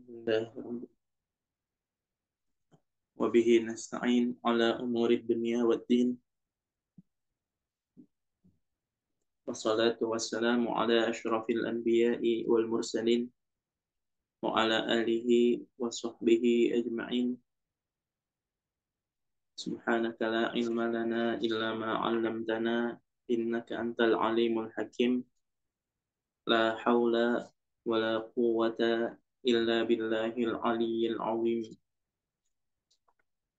Alhamdulillah. Wabihi nasta'in ala umuri dunia wa din. Wassalatu wassalamu ala ashrafil anbiya'i wal mursalin wa ala alihi wa sahbihi ajma'in. Subhanaka la ilma lana illa ma 'allamtana innaka antal alimul hakim. La haula wa la quwwata illa billahil aliyyil azim.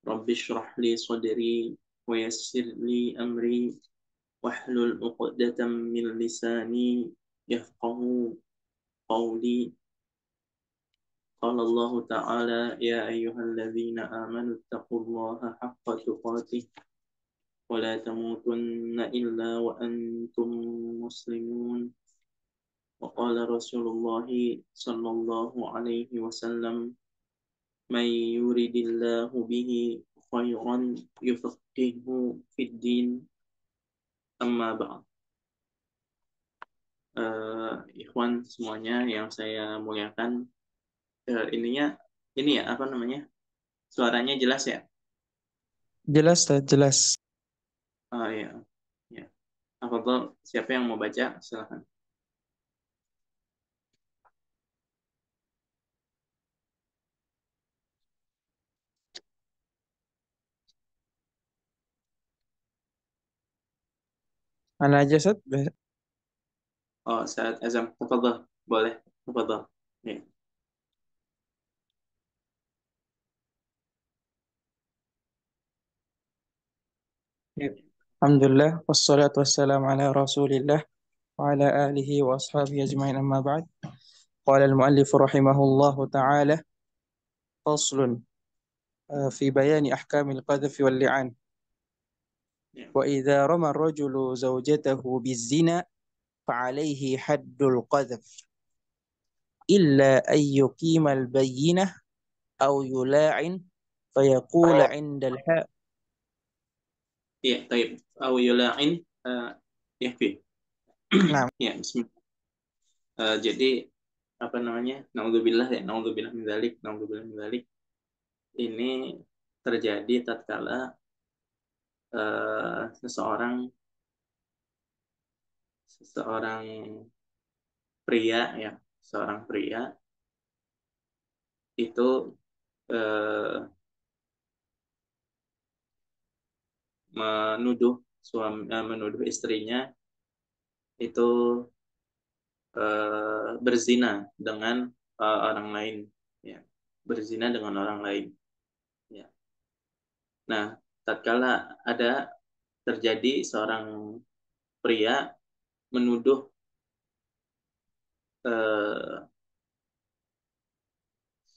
Rabbi shrah li sadri wa yassir li amri wahlul 'uqdatam min lisani yafqahu qawli. Qala Allah Ta'ala ya ayyuhalladzina amanu taqullaha haqqa tuqatih wa la tamutunna illa wa antum muslimun. Wa qala Rasulullah sallallahu alaihi wasallam man yuridillahu bihi khairan yufaqihu fid din. Amma ba'd. Ikhwan semuanya yang saya muliakan, ininya ini ya apa namanya, suaranya jelas ya? Jelas, jelas. Ya, ya. Apa tuh, siapa yang mau baca silakan. Mana aja, Sat? Saat azam, tafadhal, boleh, tafadhal. Ya. Alhamdulillah, wassalatu wassalamu ala rasulillah wa ala alihi wa ashabihi ajma'in amma ba'd. Qala al-muallif rahimahullahu ta'ala faslun fi bayani ahkamil qadhafi wal li'an. Ya. Wa idza rama ar-rajulu zawjatahu biz-zina fa'alayhi haddul qadhaf illa an yuqima al-bayyinah aw yula'in fayaqula 'inda al-ha. Ya, taib. Aw yula'in, yakfi. Nah, Ya, bismillah. Jadi apa namanya? Naudzubillah ya, naudzubillah min dzalik, naudzubillah min dzalik. Ini terjadi tatkala seseorang seseorang pria ya, seorang pria itu eh, menuduh istrinya itu berzina dengan orang lain, ya, berzina dengan orang lain, ya. Nah, tatkala ada terjadi seorang pria menuduh eh,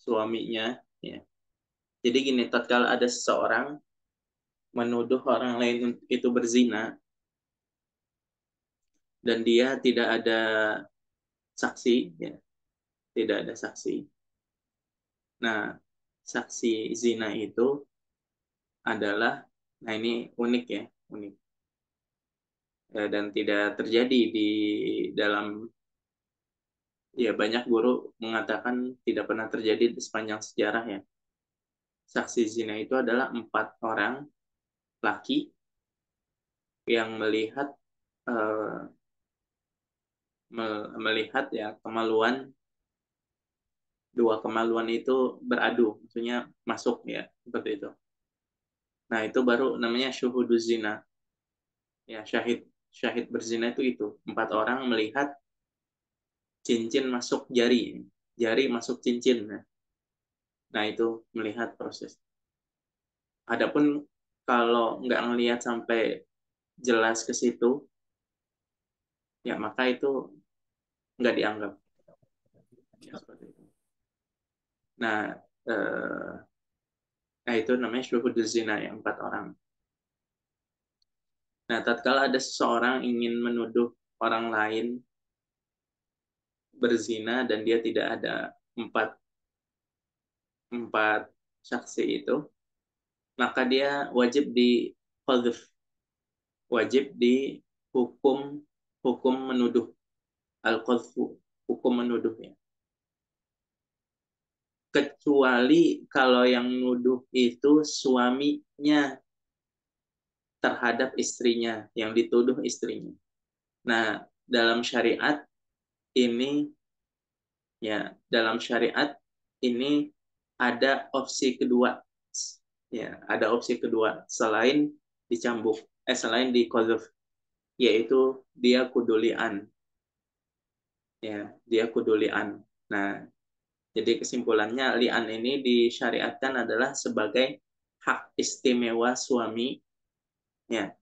suaminya, ya. Jadi gini, tatkala ada seseorang menuduh orang lain itu berzina dan dia tidak ada saksi, ya, tidak ada saksi. Nah, saksi zina itu adalah, nah ini unik ya, unik. Dan tidak terjadi di dalam, ya banyak guru mengatakan tidak pernah terjadi di sepanjang sejarah ya. Saksi zina itu adalah 4 orang laki yang melihat eh, melihat ya kemaluan, dua kemaluan itu beradu, maksudnya masuk ya, seperti itu. Nah, itu baru namanya syuhuduz zina. Ya, syahid syahid berzina itu 4 orang melihat cincin masuk jari, jari masuk cincin. Nah, itu melihat proses. Adapun kalau nggak ngelihat sampai jelas ke situ, ya maka itu nggak dianggap. Ya, seperti itu. Nah, eh, nah itu namanya syuhuduz zina ya, 4 orang. Nah, tatkala ada seseorang ingin menuduh orang lain berzina dan dia tidak ada empat empat saksi itu, maka dia wajib di qadhf, wajib dihukum, hukum menuduh, al qadhfu, hukum menuduh ya. kecuali kalau yang nuduh itu suaminya terhadap istrinya, yang dituduh istrinya. Nah, dalam syariat ini dalam syariat ini ada opsi kedua. Ya, ada opsi kedua selain dicambuk, selain diqadzaf, yaitu dia kudulian. Ya, dia kudulian. Nah, jadi kesimpulannya li'an ini disyariatkan adalah sebagai hak istimewa suami, ya,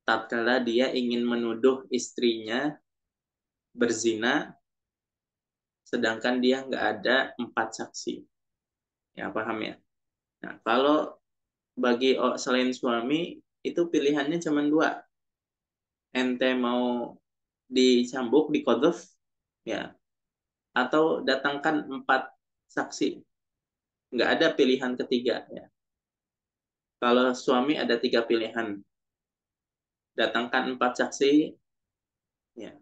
tatkala dia ingin menuduh istrinya berzina sedangkan dia nggak ada 4 saksi. Ya, paham ya? Nah, kalau bagi selain suami itu pilihannya cuma dua. Ente mau dicambuk, diqadzaf, ya, atau datangkan 4 saksi. Nggak ada pilihan ketiga, ya. Kalau suami ada 3 pilihan. Datangkan 4 saksi, ya.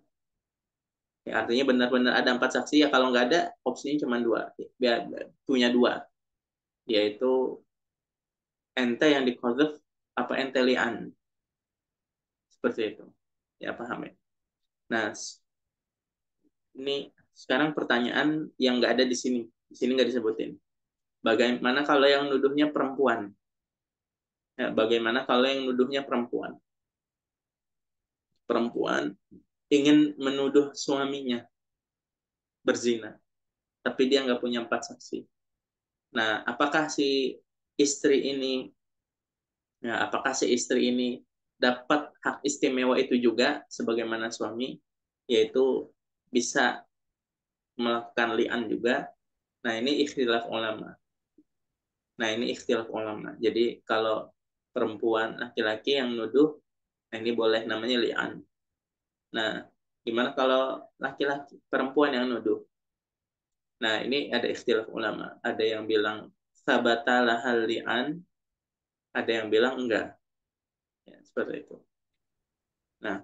Ya, artinya benar-benar ada 4 saksi, ya. Kalau nggak ada, opsinya cuma dua. Ya, punya dua, yaitu ente yang diqadzaf apa ente li'an. Seperti itu. Ya, paham ya? Nah, ini sekarang pertanyaan yang nggak ada di sini. Di sini nggak disebutin. Bagaimana kalau yang nuduhnya perempuan? Ya, bagaimana kalau yang nuduhnya perempuan? Perempuan ingin menuduh suaminya berzina, tapi dia nggak punya 4 saksi. Nah, apakah si istri ini dapat hak istimewa itu juga sebagaimana suami, yaitu bisa melakukan li'an juga? Nah, ini ikhtilaf ulama. Jadi kalau perempuan laki-laki yang nuduh, nah ini boleh namanya li'an. Nah, gimana kalau laki-laki perempuan yang nuduh? Nah, ini ada ikhtilaf ulama. Ada yang bilang sabata lahal li'an, ada yang bilang enggak. Ya, seperti itu. Nah,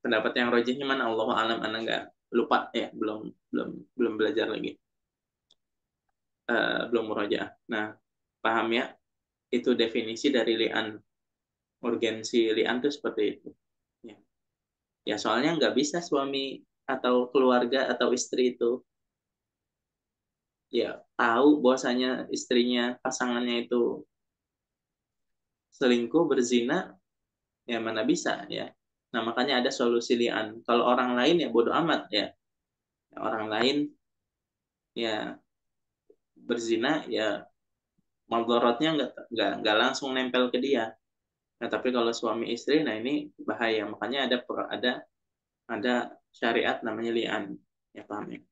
pendapat yang rajihnya mana? Allahu alam, ana enggak lupa ya, belum belum belum belajar lagi. Belum murajaah. Nah, paham ya? Itu definisi dari li'an. Urgensi li'an itu seperti itu. Ya, ya soalnya nggak bisa suami atau keluarga atau istri itu ya tahu bahwasanya istrinya, pasangannya itu selingkuh, berzina, ya mana bisa ya. Nah, makanya ada solusi li'an. Kalau orang lain ya bodoh amat ya. Orang lain ya berzina ya madharatnya nggak langsung nempel ke dia. Nah, tapi kalau suami istri, nah ini bahaya. Makanya ada syariat namanya li'an. Ya, paham ya?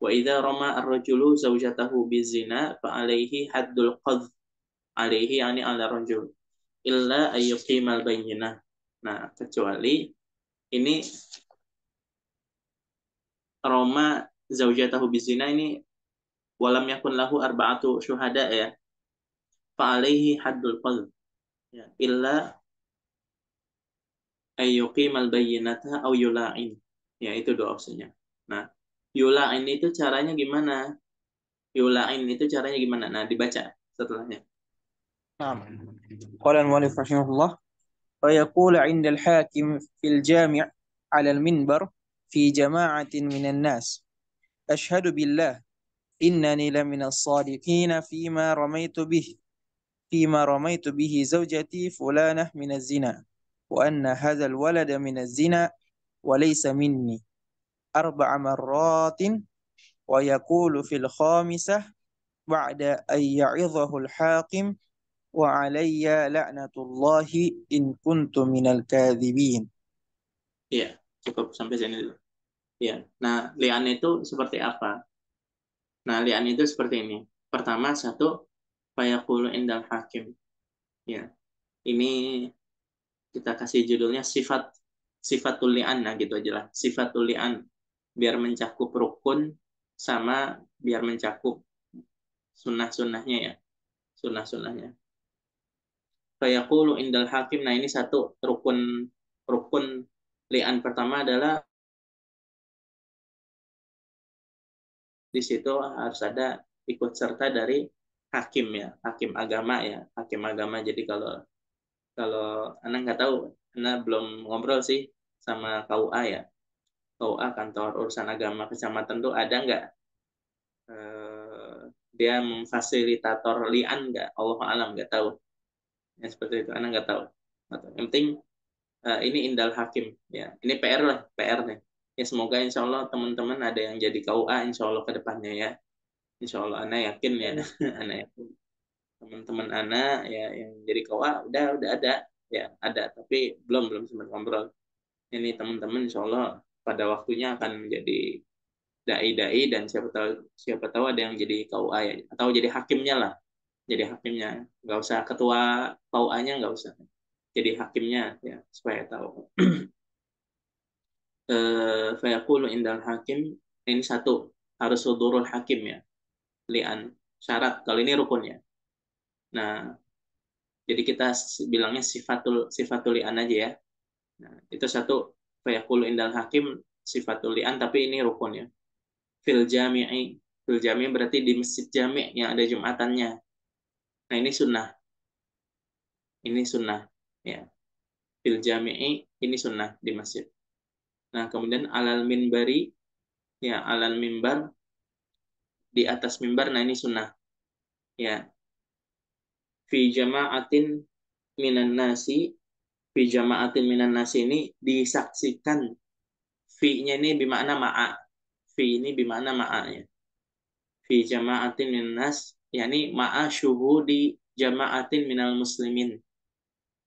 Wa idza rama ar-rajulu zaujatahu bizina fa alaihi haddul qadh. Alaihi yani ala rajul illa ayyuqimal bayyinah. Nah, kecuali ini Roma zaujatahu bizina ini walam yakun lahu arba'atu syuhada ya. Fa alaihi haddul qadh. Ya, illa ayyuqimal bayyinata au yula'in. Ya, itu dua opsinya. Nah, yula'in itu caranya gimana? Yula'in itu caranya gimana? Nah, dibaca setelahnya. نعم. قال المؤلف رحمه الله: ويقول عند الحاكم في الجامع على المنبر في جماعة من الناس: أشهد بالله إنني لمن الصادقين فيما رميت به زوجتي فلانة من الزنا، وأن هذا الولد من الزنا وليس مني 4 مرات، ويقول في الخامسة بعد أن يعظه الحاكم: وعلي لعنة الله إن كنت من الكاذبين. Iya, cukup sampai sini dulu. Ya. Nah, li'an itu seperti apa? Nah, li'an itu seperti ini. Pertama, satu, fayaqulu indal hakim. Ya, ini kita kasih judulnya sifatul li'an, nah gitu aja lah. Sifatul li'an, biar mencakup rukun sama biar mencakup sunnah-sunnahnya ya. Sunnah-sunnahnya. Fayaqulu indal hakim, nah ini satu rukun rukun li'an pertama adalah di situ harus ada ikut serta dari hakim ya, hakim agama ya, hakim agama. Jadi kalau kalau Anda nggak tahu, Anda belum ngobrol sih sama KUA ya, KUA kantor urusan agama kecamatan tuh ada nggak dia memfasilitator lian nggak? Allah alam nggak tahu. Ya seperti itu, Anda nggak tahu. Yang penting ini indal hakim ya. Ini PR lah, PR nih. Ya semoga insya Allah teman-teman ada yang jadi KUA insya Allah ke depannya ya. Insya Allah Anda yakin ya, Anda yakin teman-teman Ana ya yang jadi KUA udah ada ya ada tapi belum sempat ngobrol. Ini teman-teman insya Allah pada waktunya akan menjadi dai-dai dan siapa tahu ada yang jadi KUA ya atau jadi hakimnya lah, jadi hakimnya, nggak usah ketua KUA-nya, nggak usah, jadi hakimnya ya supaya tahu. Fayaqulu indal hakim, ini satu, harus sudurul hakim ya, lian, syarat kalau ini rukun ya. Nah, jadi kita bilangnya sifatul lian aja ya. Nah, itu satu, fayaqulu indal hakim sifatul lian tapi ini rukun ya. Fil jami'i, fil jami' berarti di masjid jami' yang ada jumatannya. Nah, ini sunnah ya. Fil jami'i, ini sunnah di masjid. Nah, kemudian alal minbari, ya alal mimbar, di atas mimbar, nah ini sunnah ya. Fi jama'atin minan nasi, fi jama'atin minan nasi ini disaksikan. Fi-nya ini bermakna ma'a. Fi ini bermakna ma'a ya. Fi jama'atin minan nas, yakni ma'a syuhudi jama'atin minal muslimin.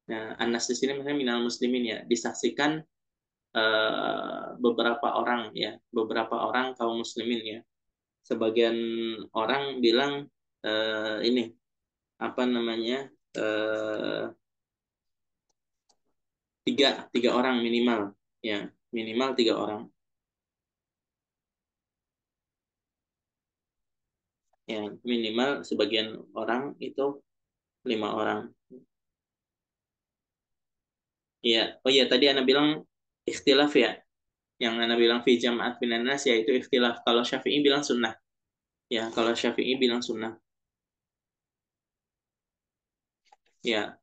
Nah, anas di sini maksudnya minal muslimin ya, disaksikan beberapa orang ya, beberapa orang kaum muslimin ya. Sebagian orang bilang ini apa namanya, eh, tiga orang minimal ya, minimal 3 orang ya, minimal sebagian orang itu 5 orang ya. Oh ya, tadi Anda bilang ikhtilaf ya, yang Anda bilang fi jama'at minan nas ya itu ikhtilaf. Kalau Syafi'i bilang sunnah ya, kalau Syafi'i bilang sunnah ya.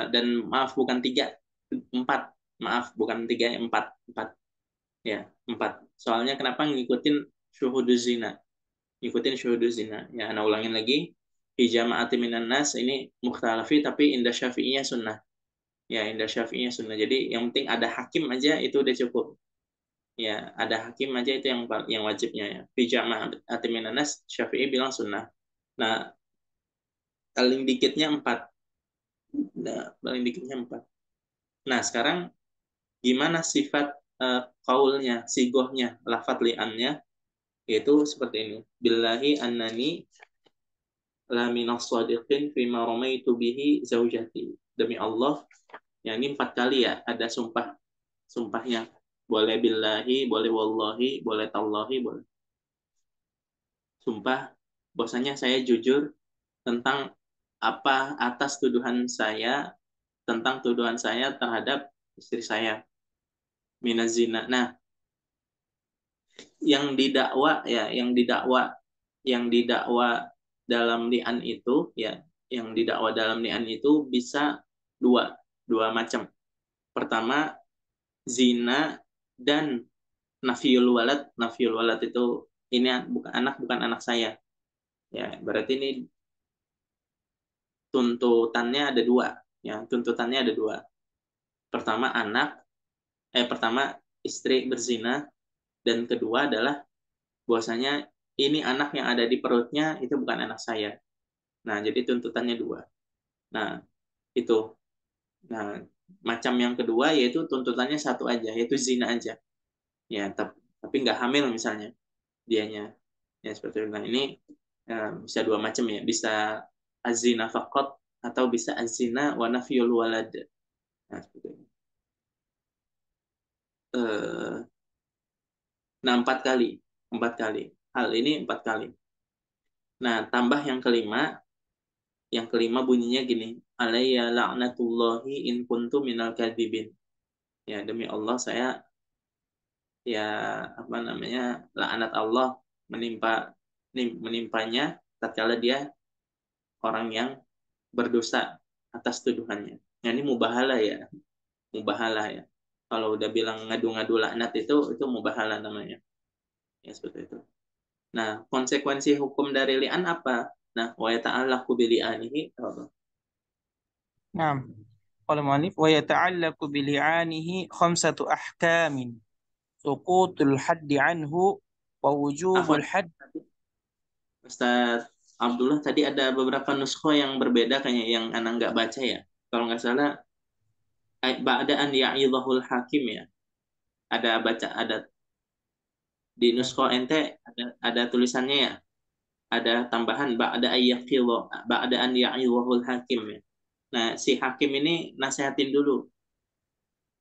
Dan maaf bukan 3, 4, maaf bukan 3, 4, 4 ya, 4. Soalnya kenapa ngikutin syuhuduz zina, ngikutin syuhuduz zina ya. Ana ulangin lagi, hijama'ati minan nas ini mukhtalafi tapi indah syafi'iyah sunnah ya, indah syafi'iyah sunnah. Jadi yang penting ada hakim aja itu udah cukup ya, ada hakim aja itu yang wajibnya ya. Hijama'ati minan nas syafi'i bilang sunnah. Nah, paling dikitnya 4. Nah, paling dikitnya 4. Nah, sekarang gimana sifat kaulnya, sigohnya, lafat li'annya, yaitu seperti ini. Billahi annani la minas sadiqin fima ramaitu bihi zaujati. Demi Allah, ya ini 4 kali ya, ada sumpahnya. Boleh billahi, boleh wallahi, boleh tallahi, boleh. Sumpah, bahwasanya saya jujur tentang apa atas tuduhan saya, tentang tuduhan saya terhadap istri saya, minaz zina. Nah, yang didakwa dalam li'an itu ya, yang didakwa dalam li'an itu bisa dua dua macam. Pertama, zina dan nafiul walad itu, ini bukan anak saya ya, berarti ini tuntutannya ada dua ya, tuntutannya ada dua. Pertama istri berzina, dan kedua adalah bahwasanya ini anak yang ada di perutnya itu bukan anak saya. Nah, jadi tuntutannya dua. Nah, itu. Nah, macam yang kedua yaitu tuntutannya satu aja, yaitu zina aja. Ya, tapi nggak hamil misalnya dianya. Ya, seperti itu. Nah, ini bisa dua macam ya. Bisa azina faqat atau bisa azina wa nafyul walad. Nah, seperti itu. Eh, nah, 4 kali. 4 kali. Hal ini 4 kali. Nah, tambah yang kelima bunyinya gini, alayya la'natullahi in kuntu minal kadhibin. Ya, demi Allah saya ya, apa namanya, laknat Allah menimpa menimpanya tatkala dia orang yang berdosa atas tuduhannya. Nah, ini mubahalah ya, mubahalah ya. Kalau udah bilang ngadu-ngadu laknat itu mubahalah namanya. Ya seperti itu. Nah, konsekuensi hukum dari li'an apa? Nah, wa yata'allaqu bi li'anihi. نعم. قال المؤلف ويتعلق بلعانه خمسة أحكام: سقوط الحد عنه ووجوب Afwan, الحد. Ustaz Abdullah tadi ada beberapa nuskho yang berbeda kayaknya yang anak nggak baca ya. Kalau nggak salah, ba'da an ya'idhahul hakim ya. Ada di nuskho ente ada tulisannya ya. Ada tambahan ba'da an ya'idhahul hakim ya. Nah, si hakim ini nasehatin dulu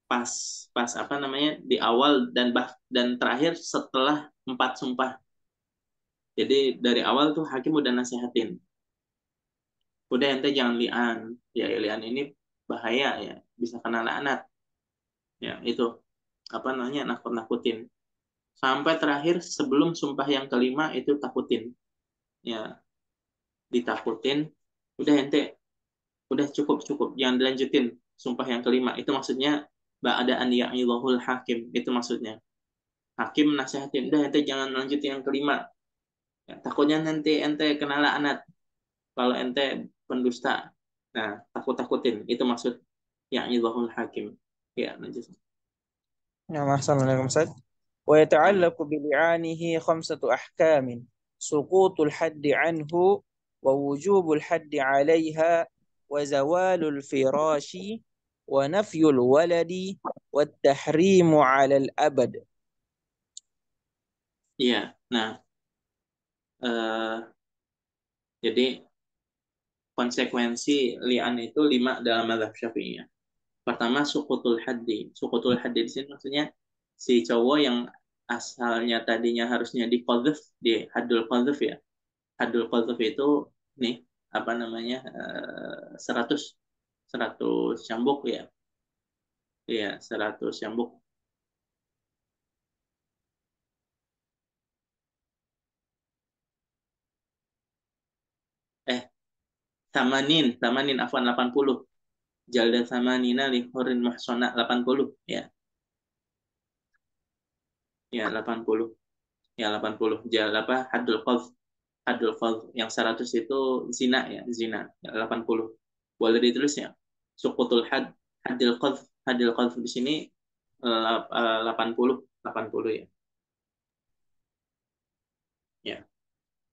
pas pas apa namanya di awal dan terakhir setelah 4 sumpah. Jadi dari awal tuh hakim udah nasehatin. Udah ente jangan lian. Ya lian ini bahaya ya, bisa kena laknat. Ya itu apa namanya nakut-nakutin. Sampai terakhir sebelum sumpah yang kelima itu takutin. Ya ditakutin. Udah ente, udah cukup cukup, jangan dilanjutin sumpah yang kelima. Itu maksudnya ba'adaan ya'idhahul hakim. Itu maksudnya. Hakim nasihatin, udah ente jangan lanjutin yang kelima. Ya, takutnya nanti ente kena laknat kalau ente pendusta. Nah, takut-takutin. Itu maksud ya'idhahul hakim. Ya, lanjut. نعم أحسن عليكم أستاذ. Amin. ويتعلق بلعانه خمسة أحكام: سقوط الحد عنه ووجوب الحد عليها وزوال الفراش ونفي الولد والتحريم على الأبد. Iya. Nah, jadi konsekuensi li'an itu 5 dalam mazhab Syafi'iyah. Pertama, sukutul haddi. Sukutul haddi di sini maksudnya si cowok yang asalnya tadinya harusnya di qadhf, di haddul qadhf ya. Haddul qadhf itu nih apa namanya 100 100 cambuk ya. Iya, 100 cambuk. Eh, tamanin afwan 80. Jalda tamanina li hurin muhsana 80 ya. Ya, 80. Ya, 80. Jal apa haddul qadhf. Haddul qadhf yang 100 itu zina ya, zina. Ya, 80. Boleh ditulis ya. Suqutul haddul qadhf di sini 80 80 ya. Ya.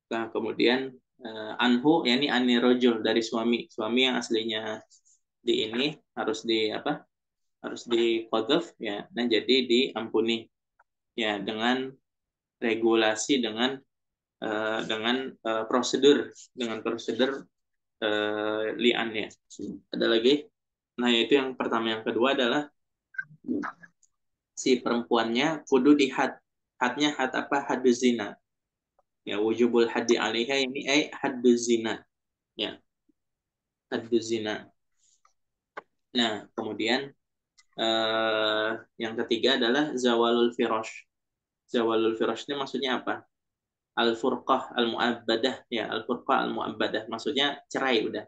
Nah, kemudian anhu ya ini anirojul dari suami. Suami yang aslinya di ini harus di apa? Harus di qadhf ya. Nah, jadi diampuni ya regulasi prosedur lian ya. Ada lagi. Nah, yaitu yang pertama. Yang kedua adalah si perempuannya kudu di had. Hadnya had apa? Haddu zina. Ya, wujubul haddi alaiha ini haddu zina. Ya, haddu zina. Nah, kemudian yang ketiga adalah zawalul firosh. Zawalul firosh ini maksudnya apa? Al-furqah al-mu'abbadah. Ya, al-furqah al-mu'abbadah. Maksudnya cerai udah.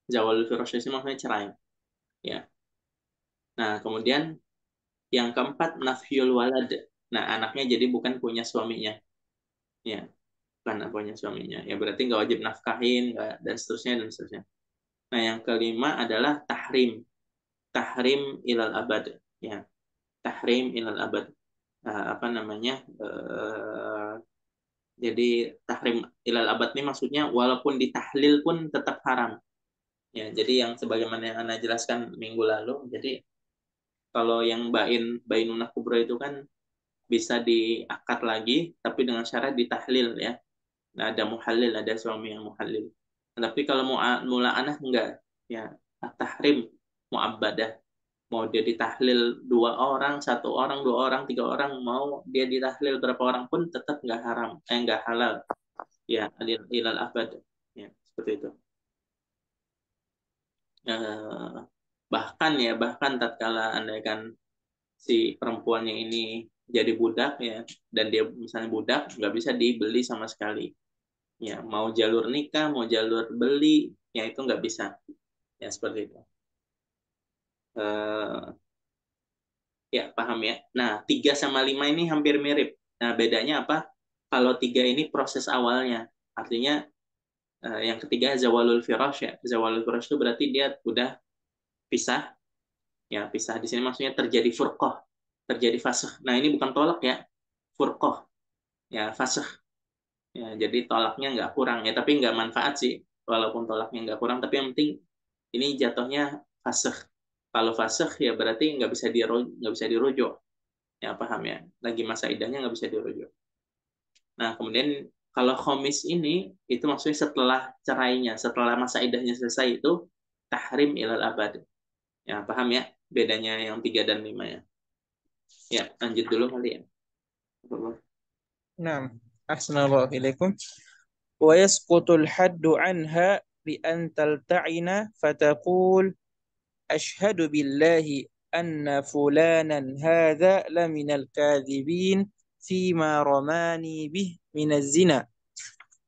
Zawalul firosh ini maksudnya cerai. Ya. Nah, kemudian yang keempat, nafyul walad. Nah, anaknya jadi bukan punya suaminya. Ya, bukan punya suaminya. Ya, berarti nggak wajib nafkahin, nggak, dan seterusnya, dan seterusnya. Nah, yang kelima adalah tahrim. Tahrim ilal abad. Ya, tahrim ilal abad. Apa namanya? Jadi, tahrim ilal abad ini maksudnya walaupun ditahlil pun tetap haram. Ya, jadi yang sebagaimana yang Anda jelaskan minggu lalu, jadi kalau yang bainunah kubra itu kan bisa diakad lagi tapi dengan syarat ditahlil ya. Nah, ada muhalil, ada suami yang muhalil. Tapi kalau mula'anah enggak ya, tahrim muabbadah. Mau dia ditahlil 2 orang, 1 orang, 2 orang, 3 orang, mau dia ditahlil berapa orang pun tetap enggak haram, enggak halal. Ya, ilal abad. Ya, seperti itu. Eh, bahkan tatkala andaikan si perempuannya ini jadi budak ya, dan dia misalnya budak nggak bisa dibeli sama sekali. Ya, mau jalur nikah, mau jalur beli, ya itu nggak bisa. Ya seperti itu. Eh, ya paham ya. Nah, 3 sama 5 ini hampir mirip. Nah, bedanya apa? Kalau 3 ini proses awalnya. Artinya yang ketiga zawalul firash ya. Zawalul firash itu berarti dia udah pisah. Ya, pisah di sini maksudnya terjadi furqah, terjadi fasakh. Nah, ini bukan tolak ya. Furqah. Ya, fasakh. Ya, jadi tolaknya nggak kurang ya, tapi nggak manfaat sih. Walaupun tolaknya nggak kurang, tapi yang penting ini jatuhnya fasakh. Kalau fasakh ya berarti nggak bisa dirujuk. Ya paham ya. Lagi masa idahnya nggak bisa dirujuk. Nah kemudian kalau khomis ini itu maksudnya setelah cerainya, setelah masa idahnya selesai itu tahrim ilal abad. Ya paham ya bedanya yang 3 dan 5 ya. Ya lanjut dulu kali ya. نعم أحسن الله إليكم. ويسقط الحد عنها بأن تلتعن فتقول أشهد بالله أن فلانا هذا لمن الكاذبين فيما رماني به من الزنا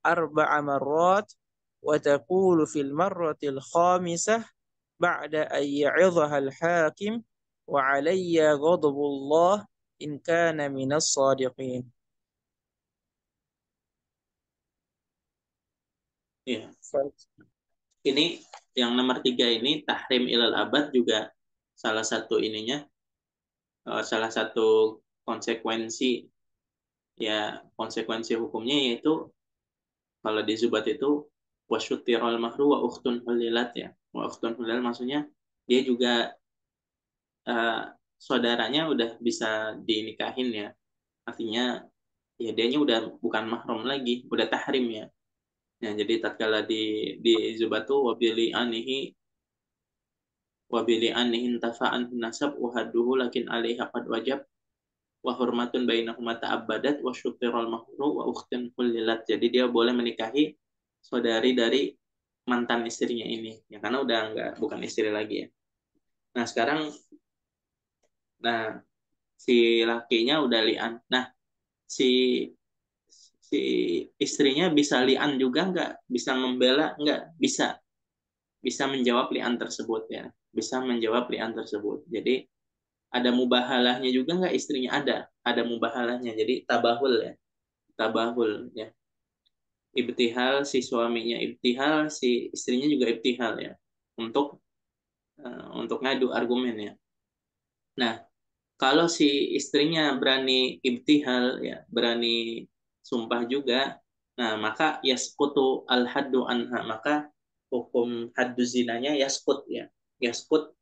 4 مرات، وتقول في المرة الخامسة بعد أن يعظها الحاكم وعلي غضب الله إن كان من الصادقين. Ya ini yang nomor 3 ini tahrim ilal abad juga salah satu ininya, salah satu konsekuensi ya, konsekuensi hukumnya yaitu kalau di Zubat itu wasyutirul mahru wa ukhtun hulilat ya. Wa ukhtun hulil maksudnya dia juga uh, saudaranya udah bisa dinikahin ya. Artinya ya dianya udah bukan mahram lagi, udah tahrim ya. Ya jadi tatkala di Zubat tuh wabili anihi tafa'an nasab uhaduhu lakin alaiha qad wajab wa hurmatun bainahuma ta'abbadat wa syutirul mahru wa ukhtun hulilat. Jadi dia boleh menikahi saudari dari mantan istrinya ini ya karena udah nggak bukan istri lagi ya. Nah sekarang nah si lakinya udah lian. Nah si si istrinya bisa lian juga nggak, bisa membela nggak, bisa, bisa menjawab lian tersebut ya, bisa menjawab lian tersebut. Jadi ada mubahalahnya juga nggak, istrinya ada mubahalahnya, jadi tabahul ya, tabahul ya, ibtihal si suaminya, ibtihal si istrinya juga ibtihal ya, untuk untuk ngadu argumen ya. Nah, kalau si istrinya berani ibtihal ya, berani sumpah juga, nah maka yasqutu al haddu anha, maka hukum haddu zinanya yaskut ya. Yaskut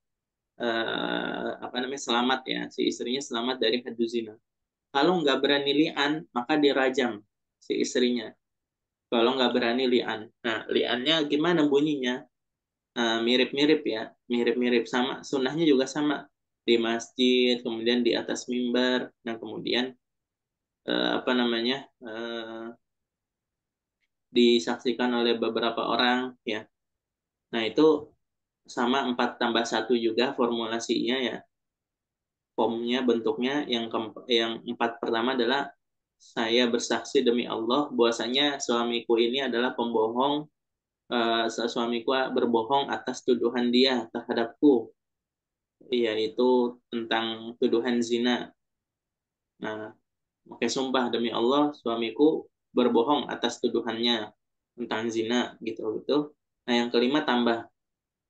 apa namanya, selamat ya, si istrinya selamat dari haddu zina. Kalau nggak berani li'an, maka dirajam si istrinya. Kalau nggak berani li'an. Nah, li'annya gimana bunyinya? Mirip-mirip ya, mirip-mirip sama, sunnahnya juga sama, di masjid, kemudian di atas mimbar, nah kemudian apa namanya, disaksikan oleh beberapa orang ya. Nah itu sama 4+1 juga formulasinya ya, formnya bentuknya yang 4 pertama adalah saya bersaksi demi Allah bahwasanya suamiku ini adalah pembohong, suamiku berbohong atas tuduhan dia terhadapku, yaitu tentang tuduhan zina. Nah, pakai sumpah demi Allah suamiku berbohong atas tuduhannya tentang zina gitu gitu. Nah, yang kelima tambah,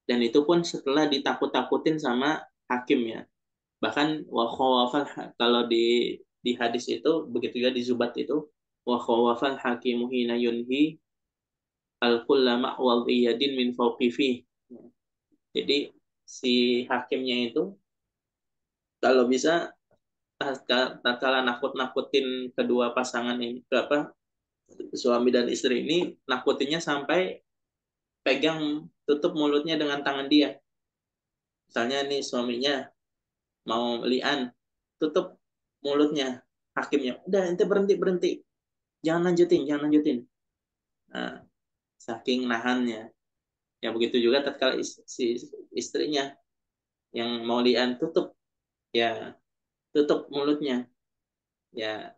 dan itu pun setelah ditakut-takutin sama hakim ya. Bahkan wa khawafal, kalau di hadis itu begitu juga di Zubat itu wa khawafal hakimu hina yunhi al kullama wal iyadin min fawqifi. Jadi si hakimnya itu kalau bisa tak kalah nakut-nakutin kedua pasangan ini, ke apa, suami dan istri ini, nakutinnya sampai pegang, tutup mulutnya dengan tangan dia. Misalnya nih suaminya mau lian, tutup mulutnya hakimnya, udah ente berhenti berhenti, jangan lanjutin jangan lanjutin. Nah, saking nahannya ya, begitu juga tatkala si istrinya yang mau lian, tutup ya, tutup mulutnya. ya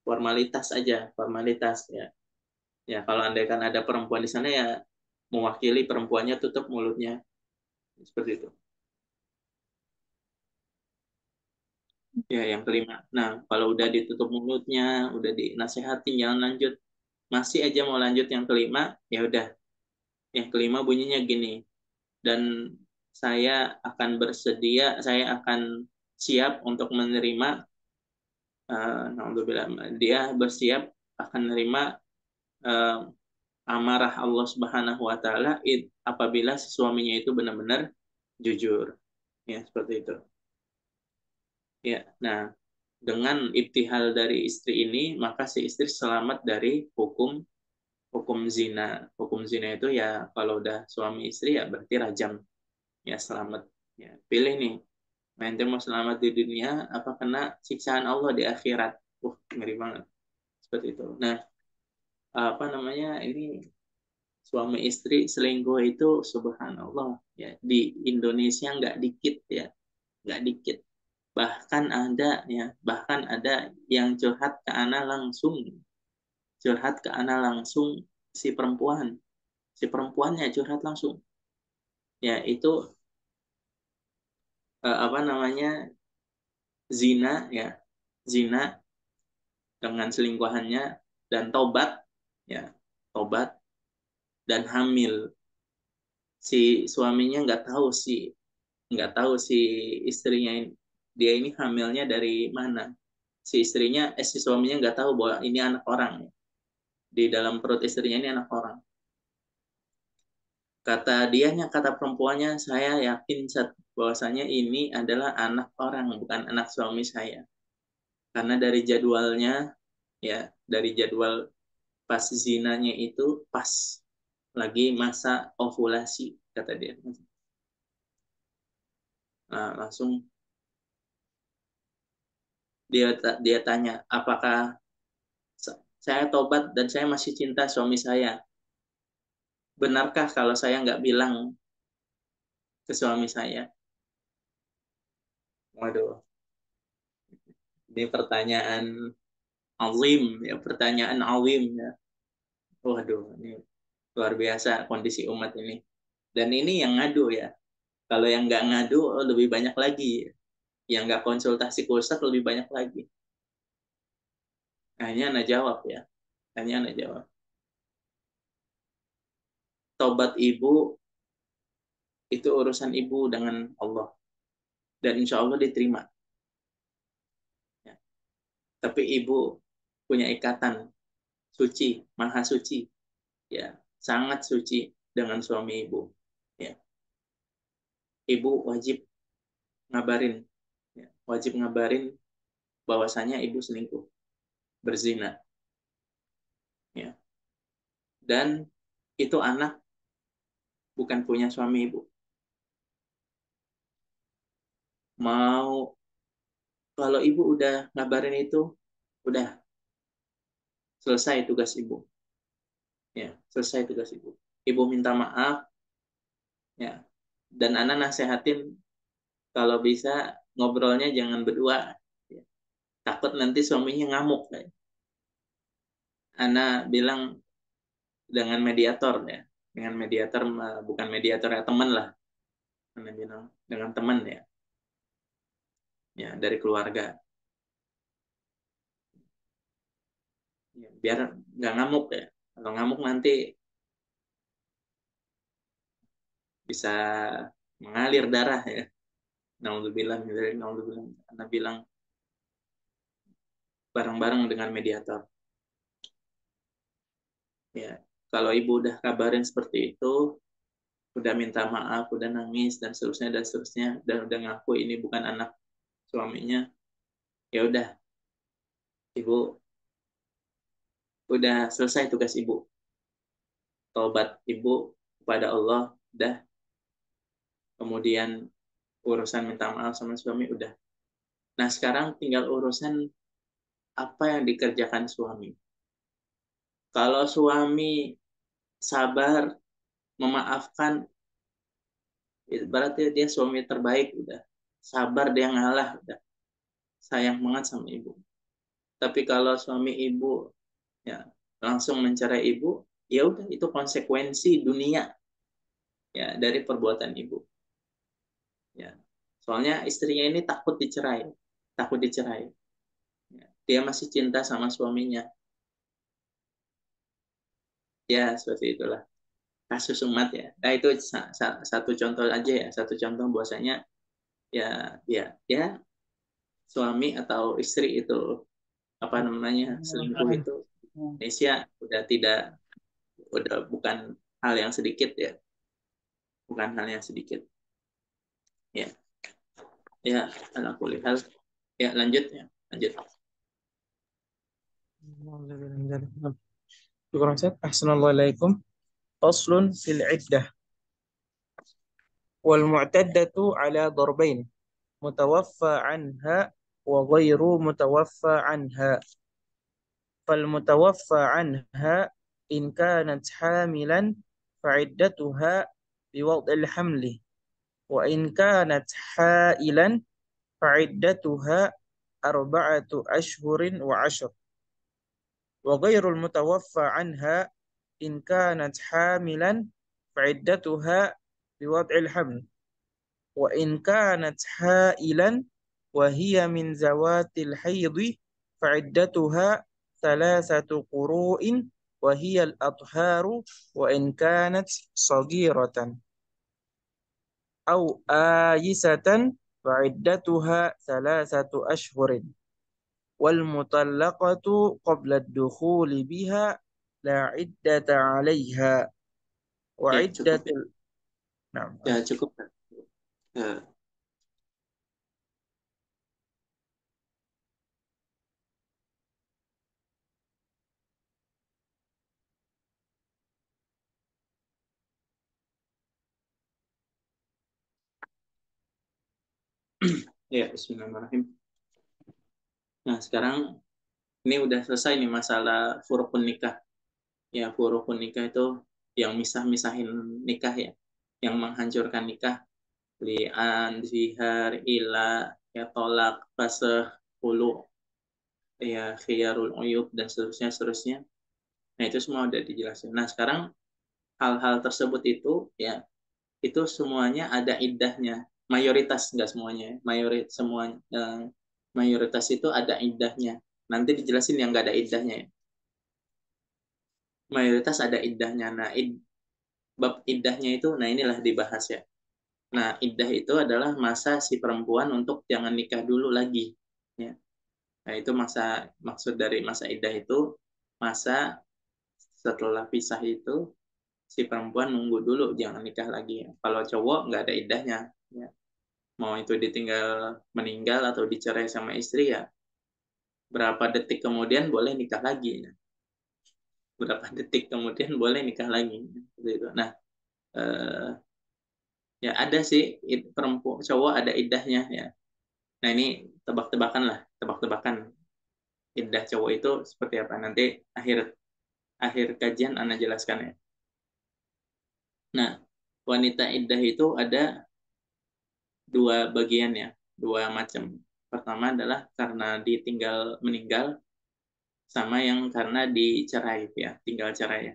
formalitas aja, formalitas ya. Ya kalau andaikan ada perempuan di sana ya mewakili perempuannya tutup mulutnya seperti itu. Ya yang kelima. Nah kalau udah ditutup mulutnya, udah dinasehatin jangan lanjut, masih aja mau lanjut yang kelima, ya udah. Yang kelima bunyinya gini, dan saya akan siap untuk menerima, naudzubillah, dia bersiap akan menerima uh, amarah Allah Subhanahu wa taala apabila si suaminya itu benar-benar jujur. Ya, seperti itu. Ya, nah, dengan ibtihal dari istri ini, maka si istri selamat dari hukum hukum zina. Hukum zina itu ya kalau udah suami istri ya berarti rajam. Ya, selamat. Ya, pilih nih. Ente mau selamat di dunia apa kena siksaan Allah di akhirat. Ngeri banget. Seperti itu. Nah, apa namanya? Ini suami istri selingkuh itu subhanallah ya di Indonesia nggak dikit ya, nggak dikit. Bahkan ada yang curhat ke ana langsung, curhat ke ana langsung, si perempuan, si perempuannya curhat langsung. Ya itu apa namanya, zina ya, zina dengan selingkuhannya dan tobat ya, tobat dan hamil. Si suaminya nggak tahu si istrinya dia ini hamilnya dari mana. Si suaminya nggak tahu bahwa ini anak orang ya. Di dalam perut istrinya ini anak orang. Kata perempuannya, saya yakin bahwasanya ini adalah anak orang, bukan anak suami saya. Karena dari jadwalnya, ya, dari jadwal pas zinanya itu pas lagi masa ovulasi, kata dia. Nah, langsung dia tanya, apakah saya tobat dan saya masih cinta suami saya? Benarkah kalau saya nggak bilang ke suami saya? Waduh, ini pertanyaan azim ya, pertanyaan azim ya. Waduh, ini luar biasa kondisi umat ini. Dan ini yang ngadu ya. Kalau yang nggak ngadu lebih banyak lagi. Yang nggak konsultasi ke ustadz lebih banyak lagi. Hanya anda jawab ya. Hanya anda jawab. Tobat ibu itu urusan ibu dengan Allah. Dan insya Allah diterima. Ya. Tapi ibu punya ikatan suci, maha suci. Ya, sangat suci dengan suami ibu. Ya, ibu wajib ngabarin, ya, wajib ngabarin bahwasanya ibu selingkuh, berzina, ya. Dan itu anak bukan punya suami ibu. Mau kalau ibu udah ngabarin itu, udah selesai tugas ibu, ya, selesai tugas ibu. Ibu minta maaf, ya, dan anak nasehatin kalau bisa ngobrolnya jangan berdua, ya. Takut nanti suaminya ngamuk, ya. Anak bilang dengan mediator ya, dengan mediator, bukan mediator ya, teman lah, anak bilang dengan teman ya, ya dari keluarga. Ya, biar nggak ngamuk ya. Kalau ngamuk nanti bisa mengalir darah ya. Naudzubillah, naudzubillah. Anak bilang bareng-bareng dengan mediator. Ya, kalau ibu udah kabarin seperti itu, udah minta maaf, udah nangis dan seterusnya, dan udah ngaku ini bukan anak suaminya, ya udah, ibu udah selesai tugas ibu. Taubat ibu kepada Allah, udah. Kemudian urusan minta maaf sama suami, udah. Nah, sekarang tinggal urusan apa yang dikerjakan suami. Kalau suami sabar, memaafkan, berarti dia suami terbaik, udah. Sabar dia ngalah, udah. Sayang banget sama ibu. Tapi kalau suami ibu ya langsung mencerai ibu, ya udah itu konsekuensi dunia ya dari perbuatan ibu. Ya. Soalnya istrinya ini takut dicerai. Ya. Dia masih cinta sama suaminya. Ya, seperti itulah kasus umat ya. Nah, itu satu contoh aja ya, satu contoh bahwasanya ya suami atau istri itu apa namanya selingkuh itu Indonesia udah bukan hal yang sedikit ya, bukan hal yang sedikit. Ya, ya, ala kulli hal. Ya, lanjut ya, lanjut. شكرا Ustaz. Ahsanallahu فصل في العدة والمعتدة على ضربين متوفى عنها وغير متوفى عنها فالمتوفى عنها إن كانت حاملا فعدتها بوضع الحمل وإن كانت حائلا فعدتها 4 أشهر و10 وغير المتوفى عنها إن كانت حاملا فعدتها بوضع الحمل وإن كانت حائلا وهي من ذوات الحيض فعدتها 3 قروء وهي الأطهار وإن كانت صغيرة أو آيسة فعدتها 3 أشهر والمطلقة قبل الدخول بها لا عدة عليها Ya, cukup وعدة ya. نعم. Ya, cukup. Ya, ya, bismillahirrahmanirrahim. Nah, sekarang ini udah selesai nih masalah furukun nikah. Ya, furukun nikah itu yang misah-misahin nikah ya, yang menghancurkan nikah, li'an, zihar, ila, ya tolak, faseh, hulu, ya khiyarul uyub dan seterusnya seterusnya. Nah, itu semua udah dijelasin. Nah, sekarang hal-hal tersebut itu ya itu semuanya ada iddahnya. Mayoritas nggak semuanya, mayoritas itu ada iddahnya. Nanti dijelasin yang nggak ada iddahnya ya. Mayoritas ada iddahnya. Nah, bab iddahnya itu, nah inilah dibahas ya. Nah, iddah itu adalah masa si perempuan untuk jangan nikah dulu lagi. Ya. Nah, itu maksud dari masa iddah itu masa setelah pisah itu si perempuan nunggu dulu jangan nikah lagi. Kalau cowok nggak ada iddahnya. Ya. Mau itu ditinggal meninggal atau dicerai sama istri ya berapa detik kemudian boleh nikah lagi. Ya. Berapa detik kemudian boleh nikah lagi. Seperti itu. Nah, eh, ya ada sih perempuan cowok ada iddahnya ya. Nah ini tebak-tebakan lah, tebak-tebakan iddah cowok itu seperti apa nanti akhir akhir kajian Anda jelaskan ya. Nah wanita iddah itu ada dua bagian ya, dua macam. Pertama adalah karena ditinggal meninggal sama yang karena dicerai ya, tinggal cerai ya.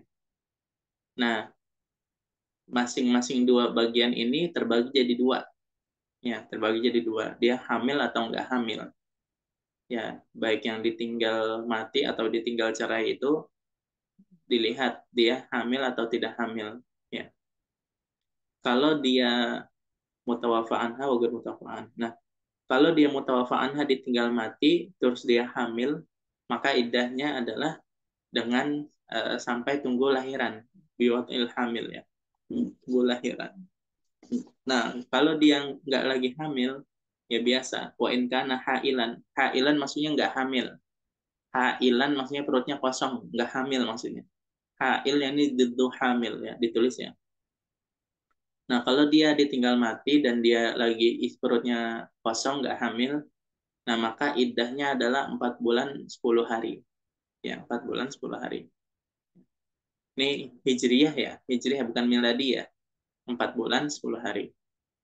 Nah masing-masing dua bagian ini terbagi jadi dua ya, terbagi jadi dua. Dia hamil atau enggak hamil ya, baik yang ditinggal mati atau ditinggal cerai itu dilihat dia hamil atau tidak hamil ya. Kalau dia mutawafa anha wa mutawafa anha. Nah, kalau dia mutawafa anha ditinggal mati terus dia hamil, maka iddahnya adalah dengan sampai tunggu lahiran biwatil hamil ya. Tunggu lahiran. Nah, kalau dia nggak lagi hamil ya biasa wa in kana hailan. Hailan maksudnya nggak hamil. Hailan maksudnya perutnya kosong, nggak hamil maksudnya. Hail yang ini didu hamil ya ditulis ya. Nah, kalau dia ditinggal mati dan dia lagi perutnya kosong, nggak hamil, nah maka iddahnya adalah 4 bulan 10 hari. Ya, 4 bulan 10 hari. Ini hijriyah ya, hijriyah bukan miladi ya. 4 bulan 10 hari.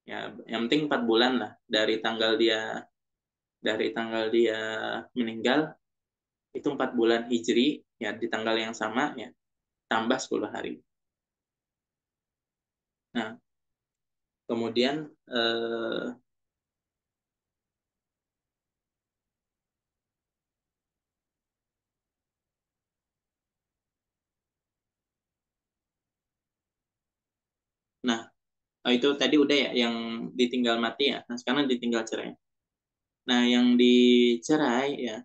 Ya, yang penting 4 bulan lah dari tanggal dia meninggal itu 4 bulan Hijri, ya di tanggal yang sama, ya tambah 10 hari. Nah, kemudian nah itu tadi udah ya yang ditinggal mati ya. Nah, sekarang ditinggal cerai. Nah, yang dicerai ya,